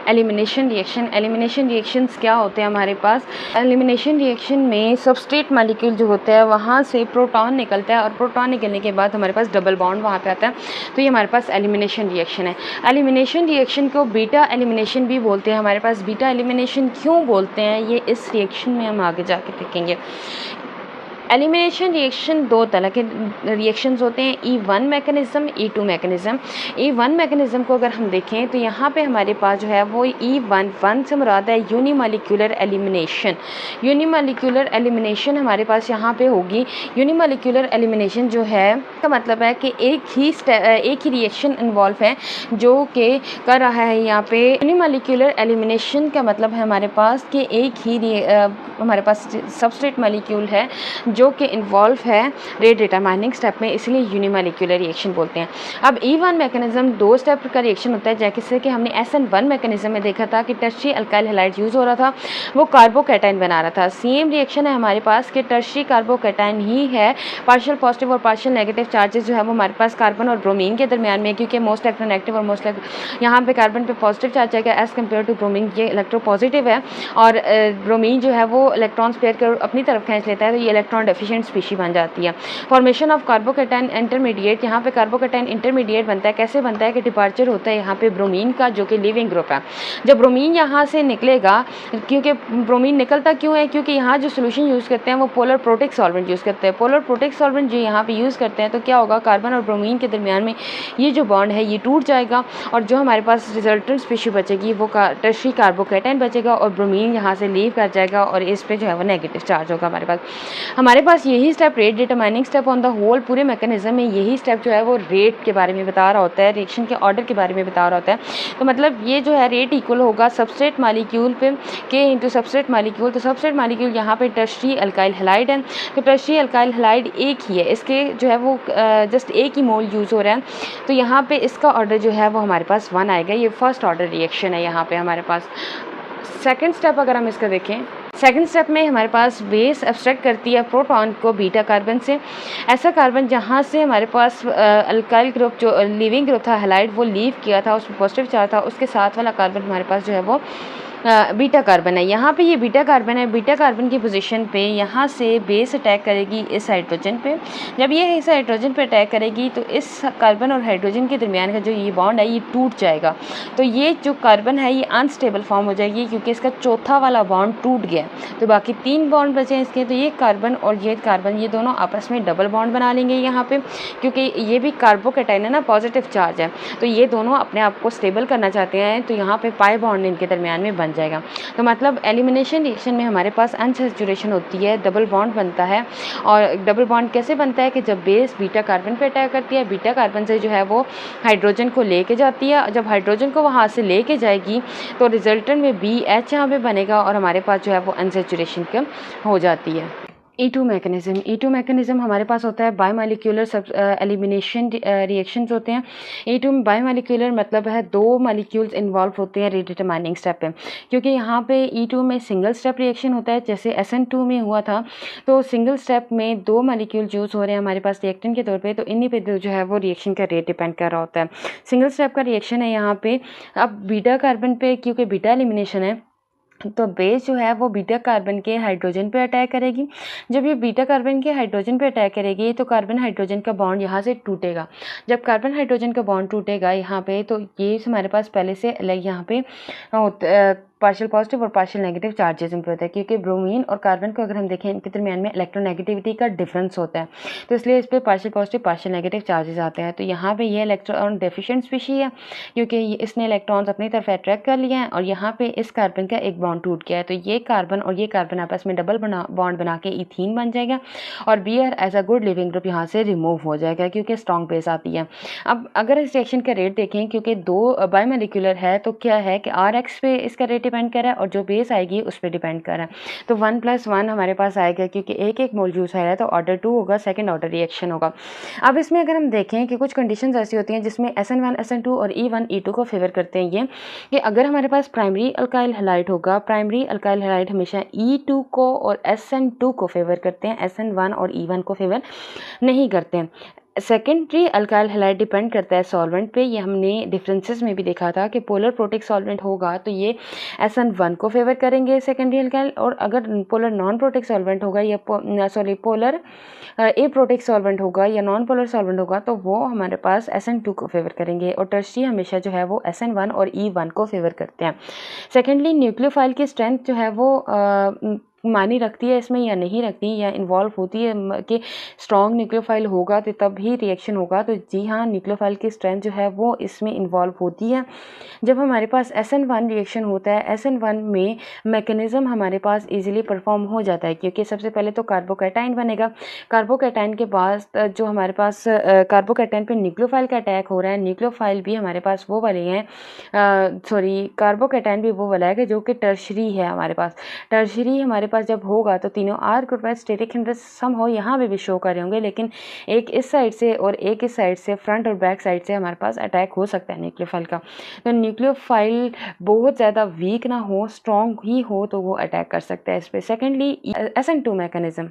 elimination reaction. Elimination reactions क्या होते हैं हमारे पास? एलिमिनेशन रिएक्शन में सबस्ट्रेट मॉलिक्यूल जो होता है वहाँ से प्रोटॉन निकलता है और प्रोटॉन निकलने के बाद हमारे पास डबल बॉन्ड वहाँ पे आता है, तो ये हमारे पास एलिमिनेशन रिएक्शन है। एलिमिनेशन रिएक्शन को बीटा एलिमिनेशन भी बोलते हैं। हमारे पास बीटा एलिमिनेशन क्यों बोलते हैं ये इस रिएक्शन में हम आगे जाके देखेंगे। एलिमिनेशन रिएक्शन 2 तरह के रिएक्शंस होते हैं, E1 mechanism E2 mechanism. E1 mechanism को अगर हम देखें तो यहाँ पे हमारे पास जो है वो E1 से मुराद है यूनिमॉलिक्यूलर एलिमिनेशन। यूनिमॉलिक्यूलर एलिमिनेशन हमारे पास यहाँ पे होगी। यूनिमॉलिक्यूलर एलिमिनेशन जो है का मतलब है कि एक ही रिएक्शन इन्वॉल्व है जो कि कर रहा है यहाँ पे। यूनिमॉलिक्यूलर एलिमिनेशन का मतलब है हमारे पास कि एक ही हमारे पास सबस्ट्रेट मॉलिक्यूल है जो कि इन्वॉल्व है रेट डिटरमाइनिंग स्टेप में, इसलिए यूनिमॉलिक्यूलर रिएक्शन बोलते हैं। अब E1 मैकेनिज्म 2 स्टेप का रिएक्शन होता है, जैसे कि हमने SN1 मैकेनिज्म में देखा था कि टर्शियरी अल्काइल हैलाइड यूज़ हो रहा था, वो कार्बोकैटाइन बना रहा था। सेम रिएक्शन है हमारे पास कि टर्शियरी कार्बोकैटाइन ही है, पार्शियल पॉजिटिव और पार्शियल नेगेटिव चार्जेस जो है वो हमारे पास कार्बन और ब्रोमीन के दरमियान में, क्योंकि मोस्ट इलेक्ट्रोनेगेटिव और मोस्ट यहाँ पे कार्बन पे पॉजिटिव चार्ज आएगा एज़ कम्पेयर टू ब्रोमीन, ये इलेक्ट्रो पॉजिटिव है, और ब्रोमीन जो है वो इलेक्ट्रॉन पेयर कर अपनी तरफ खींच लेता है, तो ये इलेक्ट्रॉन डेफिशिएंट स्पीशी बन जाती है। फॉर्मेशन ऑफ कार्बोकैटायन इंटरमीडिएट, यहाँ पे कार्बोकैटायन इंटरमीडिएट बनता है। कैसे बनता है कि डिपार्चर होता है यहाँ पे ब्रोमीन का, जो कि लिविंग ग्रुप है। जब ब्रोमीन यहाँ से निकलेगा, क्योंकि ब्रोमीन निकलता क्यों है, क्योंकि यहाँ जो सोल्यूशन यूज़ करते हैं वो पोलर प्रोटिक सॉल्वेंट यूज़ करते हैं। पोलर प्रोटिक सॉल्वेंट जो यहाँ पे यूज़ करते हैं, तो क्या होगा, कार्बन और ब्रोमीन के दरमियान में ये जो बॉन्ड है ये टूट जाएगा, और जो हमारे पास रिजल्टेंट स्पीशी बचेगी वो टर्शियरी कार्बोकैटायन बचेगा, और ब्रोमीन यहाँ से लीव कर जाएगा, और इस पे जो है वो नेगेटिव चार्ज होगा हमारे पास यही step, rate determining step on the whole, पूरे मैकेनिज्म में यही स्टेप जो है वो रेट के बारे में बता रहा होता है, रिएक्शन के ऑर्डर के बारे में बता रहा होता है। तो मतलब ये जो है रेट इक्वल होगा सबस्ट्रेट मालिक्यूल पे के इंटू सबस्ट्रेट मालिक्यूल। तो सबस्ट्रेट मालिक्यूल यहाँ पे टर्शियरी अल्काइल हैलाइड है, तो टर्शियरी अल्काइल हैलाइड एक ही है, इसके जो है वो जस्ट एक ही मोल यूज़ हो रहा है। तो यहाँ पे इसका ऑर्डर जो है वो हमारे पास 1 आएगा। ये फर्स्ट ऑर्डर रिएक्शन है यहाँ पे हमारे पास। सेकेंड स्टेप अगर हम इसका देखें, सेकेंड स्टेप में हमारे पास बेस एब्स्ट्रैक्ट करती है प्रोटॉन को बीटा कार्बन से। ऐसा कार्बन जहाँ से हमारे पास अल्काइल ग्रुप जो लिविंग ग्रुप था हैलाइड वो लीव किया था, उसमें पॉजिटिव चार्ज था, उसके साथ वाला कार्बन हमारे पास जो है वो बीटा कार्बन है। यहाँ पे ये बीटा कार्बन है। बीटा कार्बन की पोजीशन पे यहाँ से बेस अटैक करेगी इस हाइड्रोजन पे। जब ये इस हाइड्रोजन पे अटैक करेगी तो इस कार्बन और हाइड्रोजन के दरमियान का जो ये बॉन्ड है ये टूट जाएगा। तो ये जो कार्बन है ये अनस्टेबल फॉर्म हो जाएगी, क्योंकि इसका चौथा वाला बॉन्ड टूट गया। तो बाकी 3 बॉन्ड बचे हैं इसके। तो ये कार्बन और ये कार्बन ये दोनों आपस में डबल बॉन्ड बना लेंगे यहाँ पे, क्योंकि ये भी कार्बोकैटायन है ना, पॉजिटिव चार्ज है। तो ये दोनों अपने आप को स्टेबल करना चाहते हैं, तो यहाँ पे पाई बॉन्ड इनके दरमियान में जाएगा। तो मतलब एलिमिनेशन रिएक्शन में हमारे पास अनसैचुरेशन होती है, डबल बॉन्ड बनता है। और डबल बॉन्ड कैसे बनता है कि जब बेस बीटा कार्बन पे अटैक करती है, बीटा कार्बन से जो है वो हाइड्रोजन को लेके जाती है। जब हाइड्रोजन को वहाँ से लेके जाएगी तो रिजल्टेंट में BH यहाँ पे बनेगा, और हमारे पास जो है वो अनसैचुरेशन कम हो जाती है। E2 मैकेनिज्म, E2 मैकेनिज्म हमारे पास होता है बायोमॉलिक्यूलर सब एलिमिनेशन रिएक्शंस होते हैं। E2 में बायोमॉलिक्यूलर मतलब है 2 मॉलिक्यूल्स इन्वॉल्व होते हैं रिडिटरमाइनिंग स्टेप पे, क्योंकि यहाँ पे E2 में सिंगल स्टेप रिएक्शन होता है, जैसे SN2 में हुआ था। तो सिंगल स्टेप में 2 मॉलिक्यूल यूज़ हो रहे हैं हमारे पास रिएक्टेंट के तौर पर, तो इन्हीं पर जो है वो रिएक्शन का रेट डिपेंड कर रहा होता है। सिंगल स्टेप का रिएक्शन है यहाँ पे। अब बीटा कार्बन पे, क्योंकि बीटा एलिमिनेशन है, तो बेस जो है वो बीटा कार्बन के हाइड्रोजन पे अटैक करेगी। जब ये बीटा कार्बन के हाइड्रोजन पे अटैक करेगी तो कार्बन हाइड्रोजन का बॉन्ड यहाँ से टूटेगा। जब कार्बन हाइड्रोजन का बॉन्ड टूटेगा यहाँ पे, तो ये हमारे पास पहले से यहाँ पे पार्शियल पॉजिटिव और पार्शियल नेगेटिव चार्जेस में होता है, क्योंकि ब्रोमीन और कार्बन को अगर हम देखें इनके दरमियान में इलेक्ट्रोनेगेटिविटी का डिफरेंस होता है, तो इसलिए इस पर partial positive partial negative charges आते हैं। तो यहाँ पे ये इलेक्ट्रॉन डेफिशिएंट स्पीशी है, क्योंकि इसने इलेक्ट्रॉन्स अपनी तरफ अट्रैक्ट कर लिया है, और यहाँ पे इस कार्बन का एक बॉन्ड टूट गया है। तो ये कार्बन और ये कार्बन आपस में डबल बॉन्ड बना के इथीन बन जाएगा, और Br as a good leaving group यहाँ से रिमूव हो जाएगा, क्योंकि स्ट्रॉन्ग बेस आती है। अब अगर इस रिएक्शन का रेट देखें, क्योंकि 2 बायोमॉलिक्यूलर है, तो क्या है कि Rx पे इसका रेट डिपेंड कर रहा है, और जो बेस आएगी उस पर डिपेंड कर रहा है। तो 1 + 1 हमारे पास आएगा, क्योंकि एक मोल जूस आया है, तो ऑर्डर 2 होगा, सेकंड ऑर्डर रिएक्शन होगा। अब इसमें अगर हम देखें कि कुछ कंडीशंस ऐसी होती हैं जिसमें SN1 SN2 और E1 E2 को फेवर करते हैं, ये कि अगर हमारे पास प्राइमरी अल्काइल हैलाइड होगा, प्राइमरी अल्काइल हैलाइड हमेशा E2 को और SN2 को फेवर करते हैं, SN1 और E1 को फेवर नहीं करते हैं। सेकेंडरी अल्काइल हैलाइड डिपेंड करता है सॉल्वेंट पे। ये हमने डिफरेंसेस में भी देखा था कि पोलर प्रोटिक सॉल्वेंट होगा तो ये SN1 को फेवर करेंगे सेकेंडरी अल्काइल, और अगर पोलर नॉन प्रोटिक सॉल्वेंट होगा या पोलर ए प्रोटिक सॉल्वेंट होगा या नॉन पोलर सॉल्वेंट होगा तो वो हमारे पास SN2 को फेवर करेंगे, और टर्शियरी हमेशा जो है वो SN1 और E1 को फेवर करते हैं। सेकेंडली न्यूक्लियोफाइल की स्ट्रेंथ जो है वो मानी रखती है इसमें या नहीं रखती, या इन्वॉल्व होती है कि स्ट्रॉन्ग न्यूक्लियोफाइल होगा तो तब ही रिएक्शन होगा। तो जी हाँ, न्यूक्लियोफाइल की स्ट्रेंथ जो है वो इसमें इन्वॉल्व होती है। जब हमारे पास SN1 रिएक्शन होता है, SN1 में मैकेनिज़्म हमारे पास इजीली परफॉर्म हो जाता है, क्योंकि सबसे पहले तो कार्बोकैटायन बनेगा। कार्बोकैटायन के बाद जो हमारे पास कार्बोकैटायन पे न्यूक्लियोफाइल का अटैक हो रहा है, न्यूक्लियोफाइल भी हमारे पास वो वाले हैं, कार्बोकैटायन भी वो वाला है कि जो कि टर्शियरी है हमारे पास। टर्शियरी हमारे पास जब होगा तो तीनों R ग्रुप में स्टेरिक हिंड्रेंस सम हो यहाँ पे भी शो कर रहे होंगे, लेकिन एक इस साइड से और एक इस साइड से, फ्रंट और बैक साइड से हमारे पास अटैक हो सकता है न्यूक्लियोफाइल का। तो न्यूक्लियोफाइल बहुत ज़्यादा वीक ना हो, स्ट्रॉन्ग ही हो तो वो अटैक कर सकता है इस पर। Secondly SN2 mechanism,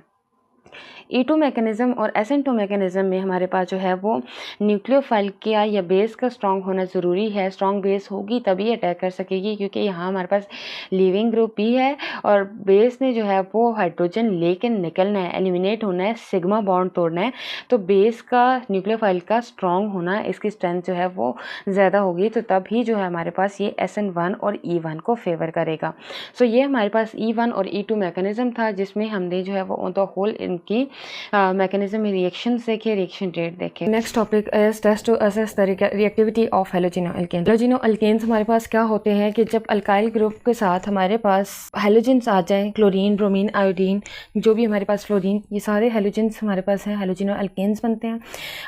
E2 mechanism और SN2 मैकेनिज़्म में हमारे पास जो है वो न्यूक्लियोफाइल का या बेस का स्ट्रॉन्ग होना ज़रूरी है। स्ट्रॉन्ग बेस होगी तभी अटैक कर सकेगी, क्योंकि यहाँ हमारे पास लीविंग ग्रुप भी है और बेस ने जो है वो हाइड्रोजन लेके निकलना है, एलिमिनेट होना है, सिग्मा बॉन्ड तोड़ना है। तो बेस का न्यूक्लियोफाइल का स्ट्रॉन्ग होना, इसकी स्ट्रेंथ जो है वो ज़्यादा होगी, तो तभी जो है हमारे पास ये SN1 और E1 को फेवर करेगा। सो ये हमारे पास E1 और E2 मैकेनिज़्म था, जिसमें हमने जो है वो ऑन द होल इनकी मैकेनिज्म में रिएक्शंस देखे, रिएक्शन रेट देखे। Next topic is test to assess the reactivity of halogeno alkane. Halogeno alkanes हमारे पास क्या होते हैं कि जब अल्काइल ग्रुप के साथ हमारे पास हेलोजेंस आ जाए, क्लोरीन, ब्रोमीन, आयोडीन, जो भी हमारे पास फ्लोरीन, ये सारे हेलोजेंस हमारे पास हैं, हेलोजिनो अल्केन्स बनते हैं।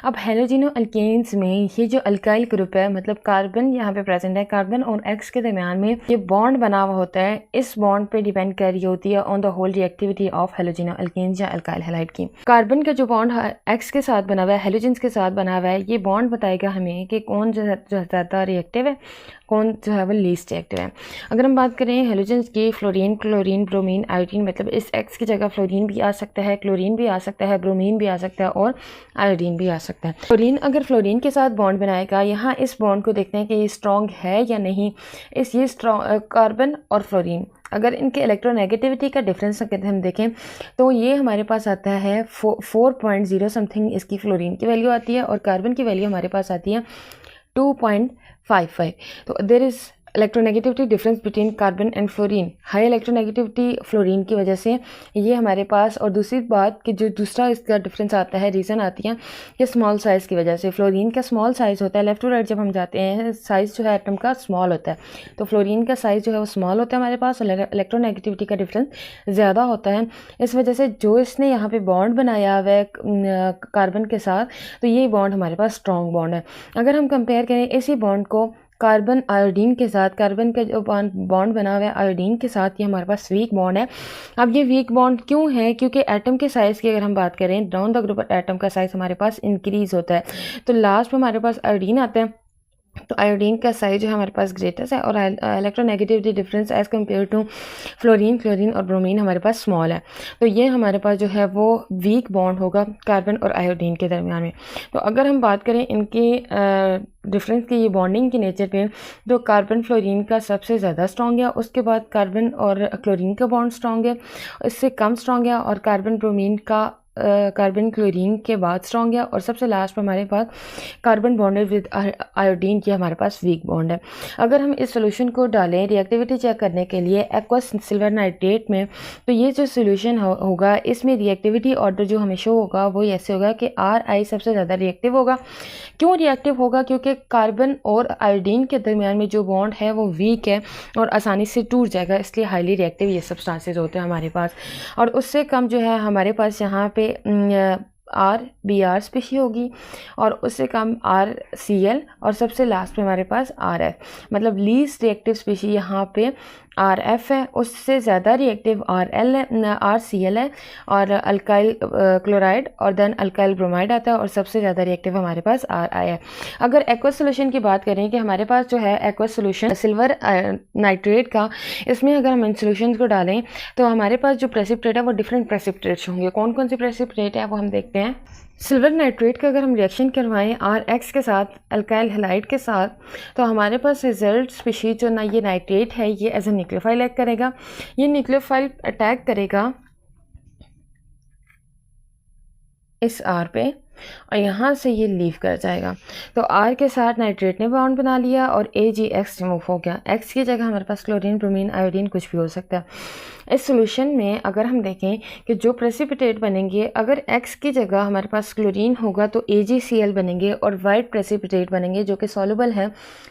अब हेलोजिनो अल्केन्स में ये जो अल्काइल ग्रुप है, मतलब कार्बन यहाँ पे प्रेजेंट है, कार्बन और एक्स के दरमियान में ये बॉन्ड बना हुआ होता है, इस बॉन्ड पे डिपेंड कर रही होती है on the whole reactivity of halogeno alkanes या अल्काइल हैलाइड की। कार्बन का जो बॉन्ड एक्स के साथ बना हुआ है, हेलोजेंस के साथ बना हुआ है, ये बॉन्ड बताएगा हमें कि कौन जो ज़्यादा रिएक्टिव है, कौन जो है वो लीस्ट रिएक्टिव है। अगर हम बात करें हेलोजेंस की, फ्लोरीन, क्लोरीन, ब्रोमीन, आयोडीन, मतलब इस एक्स की जगह फ्लोरीन भी आ सकता है, क्लोरीन भी आ सकता है, ब्रोमीन भी आ सकता है और आयोडीन भी आ सकता है। फ्लोरीन अगर फ्लोरीन के साथ बॉन्ड बनाएगा, यहाँ इस बॉन्ड को देखते हैं कि ये स्ट्रॉन्ग है या नहीं। ये स्ट्रॉन्ग कार्बन और फ्लोरीन, अगर इनके इलेक्ट्रोनेगेटिविटी का डिफरेंस अगर हम देखें तो ये हमारे पास आता है 4.0 समथिंग इसकी फ्लोरीन की वैल्यू आती है और कार्बन की वैल्यू हमारे पास आती है 2.55। तो there is electronegativity difference between carbon and fluorine, high electronegativity fluorine की वजह से ये हमारे पास। और दूसरी बात कि जो दूसरा इसका डिफरेंस आता है, रीज़न आती है कि स्मॉल साइज़ की वजह से। फ्लोरीन का स्मॉल साइज़ होता है, लेफ्ट टू राइट जब हम जाते हैं साइज़ जो है एटम का स्मॉल होता है, तो फ्लोरीन का साइज़ जो है वो स्मॉल होता है हमारे पास, और इलेक्ट्रोनेगेटिविटी का डिफरेंस ज़्यादा होता है। इस वजह से जो इसने यहाँ पर बॉन्ड बनाया हुआ है कार्बन के साथ, तो ये बॉन्ड हमारे पास स्ट्रॉन्ग बॉन्ड है। अगर हम कंपेयर करें इसी बॉन्ड को कार्बन आयोडीन के साथ, कार्बन का जो बॉन्ड बना हुआ है आयोडीन के साथ, ये हमारे पास वीक बॉन्ड है। अब ये वीक बॉन्ड क्यों है? क्योंकि एटम के साइज़ की अगर हम बात करें, डाउन द ग्रुप एटम का साइज़ हमारे पास इंक्रीज़ होता है, तो लास्ट में हमारे पास आयोडीन आता है, तो आयोडीन का साइज जो है हमारे पास ग्रेटेस्ट है और electronegativity difference as compare to fluorine, chlorine और ब्रोमीन हमारे पास स्मॉल है। तो ये हमारे पास जो है वो वीक बॉन्ड होगा कार्बन और आयोडीन के दरमियान में। तो अगर हम बात करें इनके डिफरेंस की, ये बॉन्डिंग की नेचर पे, तो कार्बन फ्लोरीन का सबसे ज़्यादा स्ट्रॉन्ग है, उसके बाद कार्बन और क्लोरीन का बॉन्ड स्ट्रॉन्ग है, इससे कम स्ट्रॉन्ग है, और कार्बन ब्रोमीन का कार्बन क्लोरीन के बाद स्ट्रॉन्ग है, और सबसे लास्ट में हमारे पास कार्बन बॉन्डेड विद आयोडीन की हमारे पास वीक बॉन्ड है। अगर हम इस सोल्यूशन को डालें रिएक्टिविटी चेक करने के लिए एक्वस सिल्वर नाइट्रेट में, तो ये जो सोल्यूशन होगा इसमें रिएक्टिविटी ऑर्डर जो हमें शो होगा वो ऐसे होगा कि RI सबसे ज़्यादा रिएक्टिव होगा। क्यों रिएक्टिव होगा? क्योंकि कार्बन और आयोडीन के दरमियान में जो बॉन्ड है वो वीक है और आसानी से टूट जाएगा, इसलिए हाईली रिएक्टिव ये सब्सटेंसेस होते हैं हमारे पास। और उससे कम जो है हमारे पास यहाँ पे RBr स्पीशी होगी, और उससे कम RCl, और सबसे लास्ट में हमारे पास RF, मतलब लीस्ट रिएक्टिव स्पीशी यहाँ पे RF है, उससे ज़्यादा रिएक्टिव RL है, RCl है, और अल्काइल क्लोराइड और देन अल्काइल ब्रोमाइड आता है, और सबसे ज़्यादा रिएक्टिव हमारे पास RI है। अगर एक्वस सोल्यूशन की बात करें कि हमारे पास जो है एक्वस सोल्यूशन सिल्वर नाइट्रेट का, इसमें अगर हम इन सोल्यूशन को डालें तो हमारे पास जो प्रेसिपिटेट है वो डिफरेंट प्रेसिपिटेट्स होंगे। कौन कौन से प्रेसिपिटेट है वो हम देखते हैं। सिल्वर नाइट्रेट का अगर हम रिएक्शन करवाएं RX के साथ, अल्काइल हैलाइड के साथ, तो हमारे पास रिजल्ट स्पीशीज जो ना ये नाइट्रेट है ये एज ए न्यूक्लियोफाइल अटैक करेगा। ये न्यूक्लियोफाइल अटैक करेगा इस R पे, और यहाँ से ये लीव कर जाएगा। तो R के साथ नाइट्रेट ने बॉन्ड बना लिया और AgX रिमूव हो गया। X की जगह हमारे पास क्लोरीन, ब्रोमीन, आयोडीन कुछ भी हो सकता है। इस सोल्यूशन में अगर हम देखें कि जो प्रेसिपिटेट बनेंगे, अगर X की जगह हमारे पास क्लोरीन होगा तो AgCl बनेंगे और वाइट प्रेसिपिटेट बनेंगे जो कि सॉल्युबल है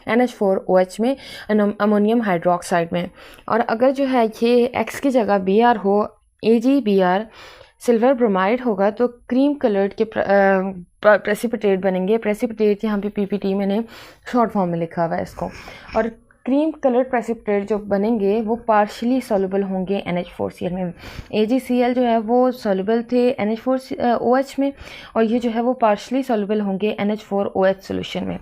NH4OH में, अमोनियम हाइड्रोक्साइड में। और अगर जो है ये X की जगह Br हो, AgBr सिल्वर ब्रोमाइड होगा, तो क्रीम कलर्ड के प्रेसिपिटेट बनेंगे। प्रेसिपिटेट यहाँ पे PPT मैंने शॉर्ट फॉर्म में लिखा हुआ है इसको। और क्रीम कलर्ड प्रेसिपिटेट जो बनेंगे वो पार्शली सॉल्युबल होंगे NH4Cl में। AgCl जो है वो सॉल्युबल थे NH4OH में, और ये जो है वो पार्शली सॉल्युबल होंगे NH4OH सोल्यूशन में।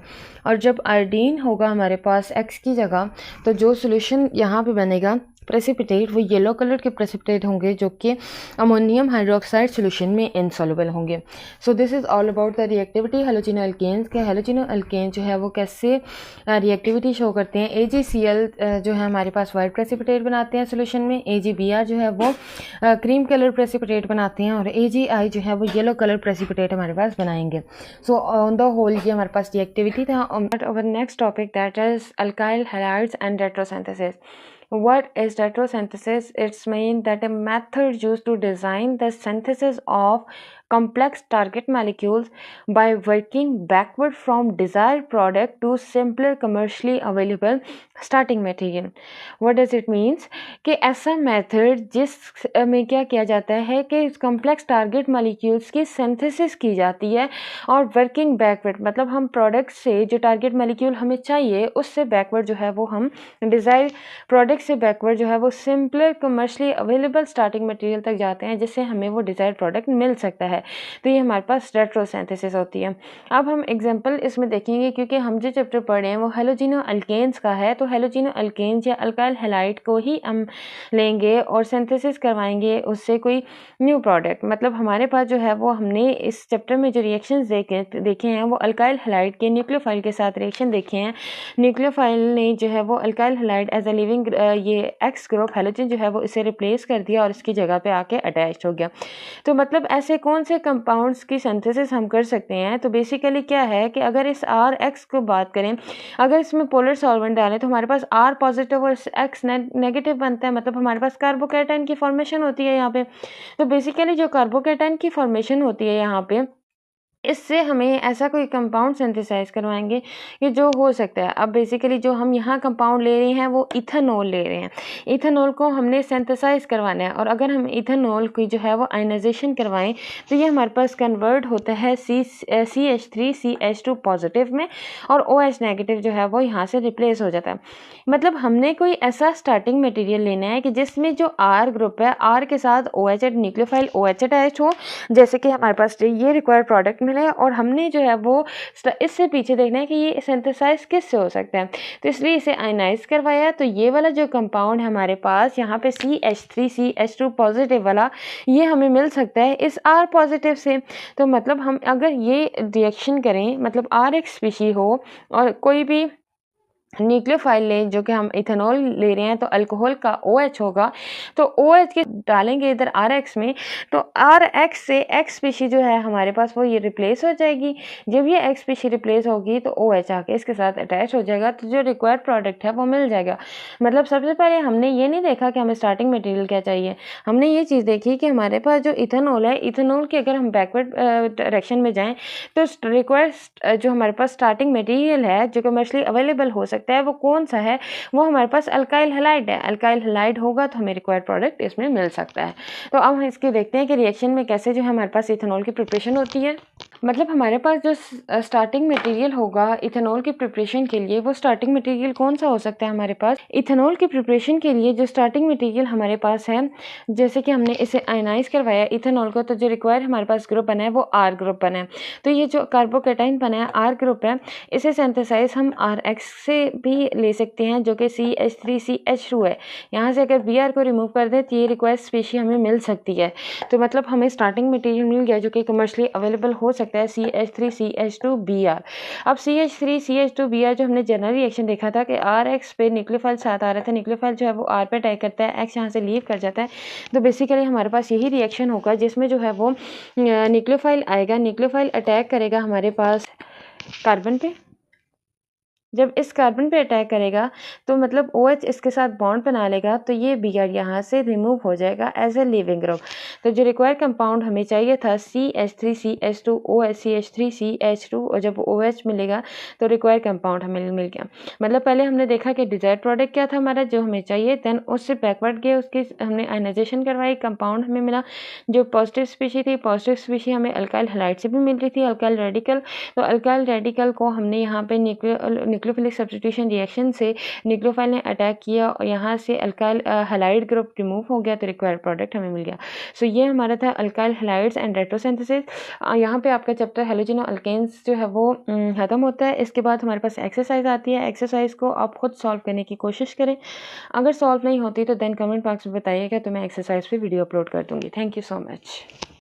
और जब आयोडीन होगा हमारे पास X की जगह, तो जो सोल्यूशन यहाँ पे बनेगा प्रेसिपिटेट वो येलो कलर के प्रेसिपिटेट होंगे जो कि अमोनियम हाइड्रोक्साइड सोल्यूशन में इनसॉल्युबल होंगे। So this is all about the reactivity halogeno alkanes के। हेलोजिनो एल्केन जो है वो कैसे रिएक्टिविटी शो करते हैं। AgCl जो है हमारे पास वाइट प्रेसिपिटेट बनाते हैं सोल्यूशन में, AgBr जो है वो क्रीम कलर प्रेसिपिटेट बनाते हैं, और AgI जो है वो येलो कलर प्रेसिपिटेट हमारे पास बनाएंगे। सो ऑन द होल ये हमारे पास रिएक्टिविटी था। और next topic that is alkyl halides and retrosynthesis. What is retrosynthesis? It's mean that a method used to design the synthesis of complex target molecules by working backward from desired product to simpler commercially available starting material. What does it means? कि ऐसा method जिस में क्या किया जाता है कि complex target molecules की सिंथेसिस की जाती है और वर्किंग बैकवर्ड, मतलब हम प्रोडक्ट से जो टारगेट मॉलिक्यूल हमें चाहिए उससे बैकवर्ड जो है वो हम डिज़ायर प्रोडक्ट से बैकवर्ड जो है वो simpler commercially available starting material तक जाते हैं जिससे हमें वो डिज़ायर प्रोडक्ट मिल सकता है। तो ये हमारे पास रेट्रोसिंथेसिस होती है। अब हम एग्जांपल इसमें देखेंगे क्योंकि हम जो चैप्टर पढ़े हैं वो हेलोजिनो अल्केन्स का है, तो हेलोजिनो अल्केन्स या अल्काइल हैलाइड को ही हम लेंगे और सिंथेसिस करवाएंगे उससे कोई न्यू प्रोडक्ट। मतलब हमारे पास जो है वो हमने इस चैप्टर में जो रिएक्शंस देखे हैं वो अल्काइल हैलाइड के न्यूक्लियोफाइल के साथ रिएक्शन देखे हैं। न्यूक्लियोफाइल ने जो है वो alkyl halide as a leaving ये एक्स ग्रुप हेलोजन जो है वो इसे रिप्लेस कर दिया और इसकी जगह पे आके अटैच हो गया। तो मतलब ऐसे कौन से कंपाउंड्स की सिंथेसिस हम कर सकते हैं? तो बेसिकली क्या है कि अगर इस RX को बात करें, अगर इसमें पोलर सॉल्वेंट डालें तो हमारे पास R पॉजिटिव और X नेगेटिव बनता है, मतलब हमारे पास कार्बोकैटायन की फॉर्मेशन होती है यहाँ पे। तो बेसिकली जो कार्बोकैटायन की फॉर्मेशन होती है यहाँ पे, इससे हमें ऐसा कोई कंपाउंड सिंथेसाइज करवाएंगे कि जो हो सकता है। अब बेसिकली जो हम यहाँ कंपाउंड ले रहे हैं वो इथेनॉल ले रहे हैं। इथेनॉल को हमने सिंथेसाइज करवाना है और अगर हम इथेनॉल की जो है वो आयनाइजेशन करवाएं तो ये हमारे पास कन्वर्ट होता है CH3CH2 पॉजिटिव में और OH नेगेटिव जो है वो यहाँ से रिप्लेस हो जाता है। मतलब हमने कोई ऐसा स्टार्टिंग मटेरियल लेना है कि जिसमें जो R ग्रुप है, R के साथ OH न्यूक्लियोफाइल OH अटैच हो, जैसे कि हमारे पास ये रिक्वायर्ड प्रोडक्ट मिले, और हमने जो है वो इससे पीछे देखना है कि ये सिंथेसाइज किससे हो सकता है। तो इसलिए इसे आयनाइज करवाया। तो ये वाला जो कंपाउंड है हमारे पास यहाँ पे CH3CH2 पॉजिटिव वाला, ये हमें मिल सकता है इस R पॉजिटिव से। तो मतलब हम अगर ये रिएक्शन करें, मतलब RX स्पीशी हो और कोई भी न्यूक्लियोफाइल लें जो कि हम इथेनॉल ले रहे हैं, तो अल्कोहल का OH होगा, तो OH के डालेंगे इधर RX में, तो RX से X स्पीशी जो है हमारे पास वो ये रिप्लेस हो जाएगी। जब ये X स्पीशी रिप्लेस होगी तो OH आके इसके साथ अटैच हो जाएगा, तो जो रिक्वायर्ड प्रोडक्ट है वो मिल जाएगा। मतलब सबसे पहले हमने ये नहीं देखा कि हमें स्टार्टिंग मटेरियल क्या चाहिए, हमने ये चीज़ देखी कि हमारे पास जो इथेनॉल है, इथेनॉल की अगर हम बैकवर्ड डायरेक्शन में जाएँ तो रिक्वायर्ड जो हमारे पास स्टार्टिंग मटेरियल है जो कमर्शली अवेलेबल हो सकता है वो कौन सा है, वो हमारे पास अल्काइल हैलाइड है। अल्काइल हैलाइड होगा तो हमें रिक्वायर्ड प्रोडक्ट इसमें मिल सकता है। तो अब हम इसके देखते हैं कि रिएक्शन में कैसे जो है हमारे पास इथेनॉल की प्रिपरेशन होती है। मतलब हमारे पास जो स्टार्टिंग मटेरियल होगा इथेनॉल की प्रिपरेशन के लिए, वो स्टार्टिंग मटेरियल कौन सा हो सकता है हमारे पास? इथेनॉल की प्रिपरेशन के लिए जो स्टार्टिंग मटेरियल हमारे पास है, जैसे कि हमने इसे आयनाइज करवाया इथेनॉल को, तो जो रिक्वायर्ड हमारे पास ग्रुप बना है वो R ग्रुप बना है। तो ये जो कार्बोकैटायन बना है R ग्रुप है, इसे सिंथेसाइज हम RX से भी ले सकते हैं जो कि CH3CH2 है। यहाँ से अगर Br को रिमूव कर दें तो ये रिक्वायर्ड स्पीशी हमें मिल सकती है। तो मतलब हमें स्टार्टिंग मटेरियल मिल गया जो कि कमर्शली अवेलेबल हो सकता है CH3CH2Br। अब CH3CH2Br जो हमने जनरल रिएक्शन देखा था कि RX पे न्यूक्लियोफाइल साथ आ रहा था, न्यूक्लियोफाइल जो है वो R पे अटैक करता है, X यहाँ से लीव कर जाता है। तो बेसिकली हमारे पास यही रिएक्शन होगा जिसमें जो है वो न्यूक्लियोफाइल आएगा, न्यूक्लियोफाइल अटैक करेगा हमारे पास कार्बन पे। जब इस कार्बन पे अटैक करेगा तो मतलब OH इसके साथ बॉन्ड बना लेगा, तो ये Br यहाँ से रिमूव हो जाएगा एज ए लिविंग ग्रुप। तो जो रिक्वायर्ड कंपाउंड हमें चाहिए था CH3CH2 OH CH3CH2, और जब OH मिलेगा तो रिक्वायर्ड कंपाउंड हमें मिल गया। मतलब पहले हमने देखा कि डिजायर्ड प्रोडक्ट क्या था हमारा जो हमें चाहिए, देन उससे बैकवर्ड गए, उसकी हमने आयनाइजेशन करवाई, कंपाउंड हमें मिला जो पॉजिटिव स्पीशी थी। पॉजिटिव स्पीशी हमें अल्काइल हैलाइड से भी मिल रही थी, अल्काइल रेडिकल। तो अल्काइल रेडिकल को हमने यहाँ पे न्यूक्लियोफिलिक सब्स्टिट्यूशन रिएक्शन से न्यूक्लियोफाइल ने अटैक किया और यहाँ से अल्काइल हैलाइड ग्रुप रिमूव हो गया, तो रिक्वायर्ड प्रोडक्ट हमें मिल गया। सो ये हमारा था अल्काइल हैलाइड्स एंड रेट्रोसिंथेसिस। यहाँ पे आपका चैप्टर हैलोजन अल्केन्स जो है वो ख़त्म होता है। इसके बाद हमारे पास एक्सरसाइज आती है। एक्सरसाइज को आप खुद सॉल्व करने की कोशिश करें। अगर सॉल्व नहीं होती तो देन कमेंट बॉक्स में बताइएगा, तो मैं एक्सरसाइज पे वीडियो अपलोड कर दूँगी। Thank you so much.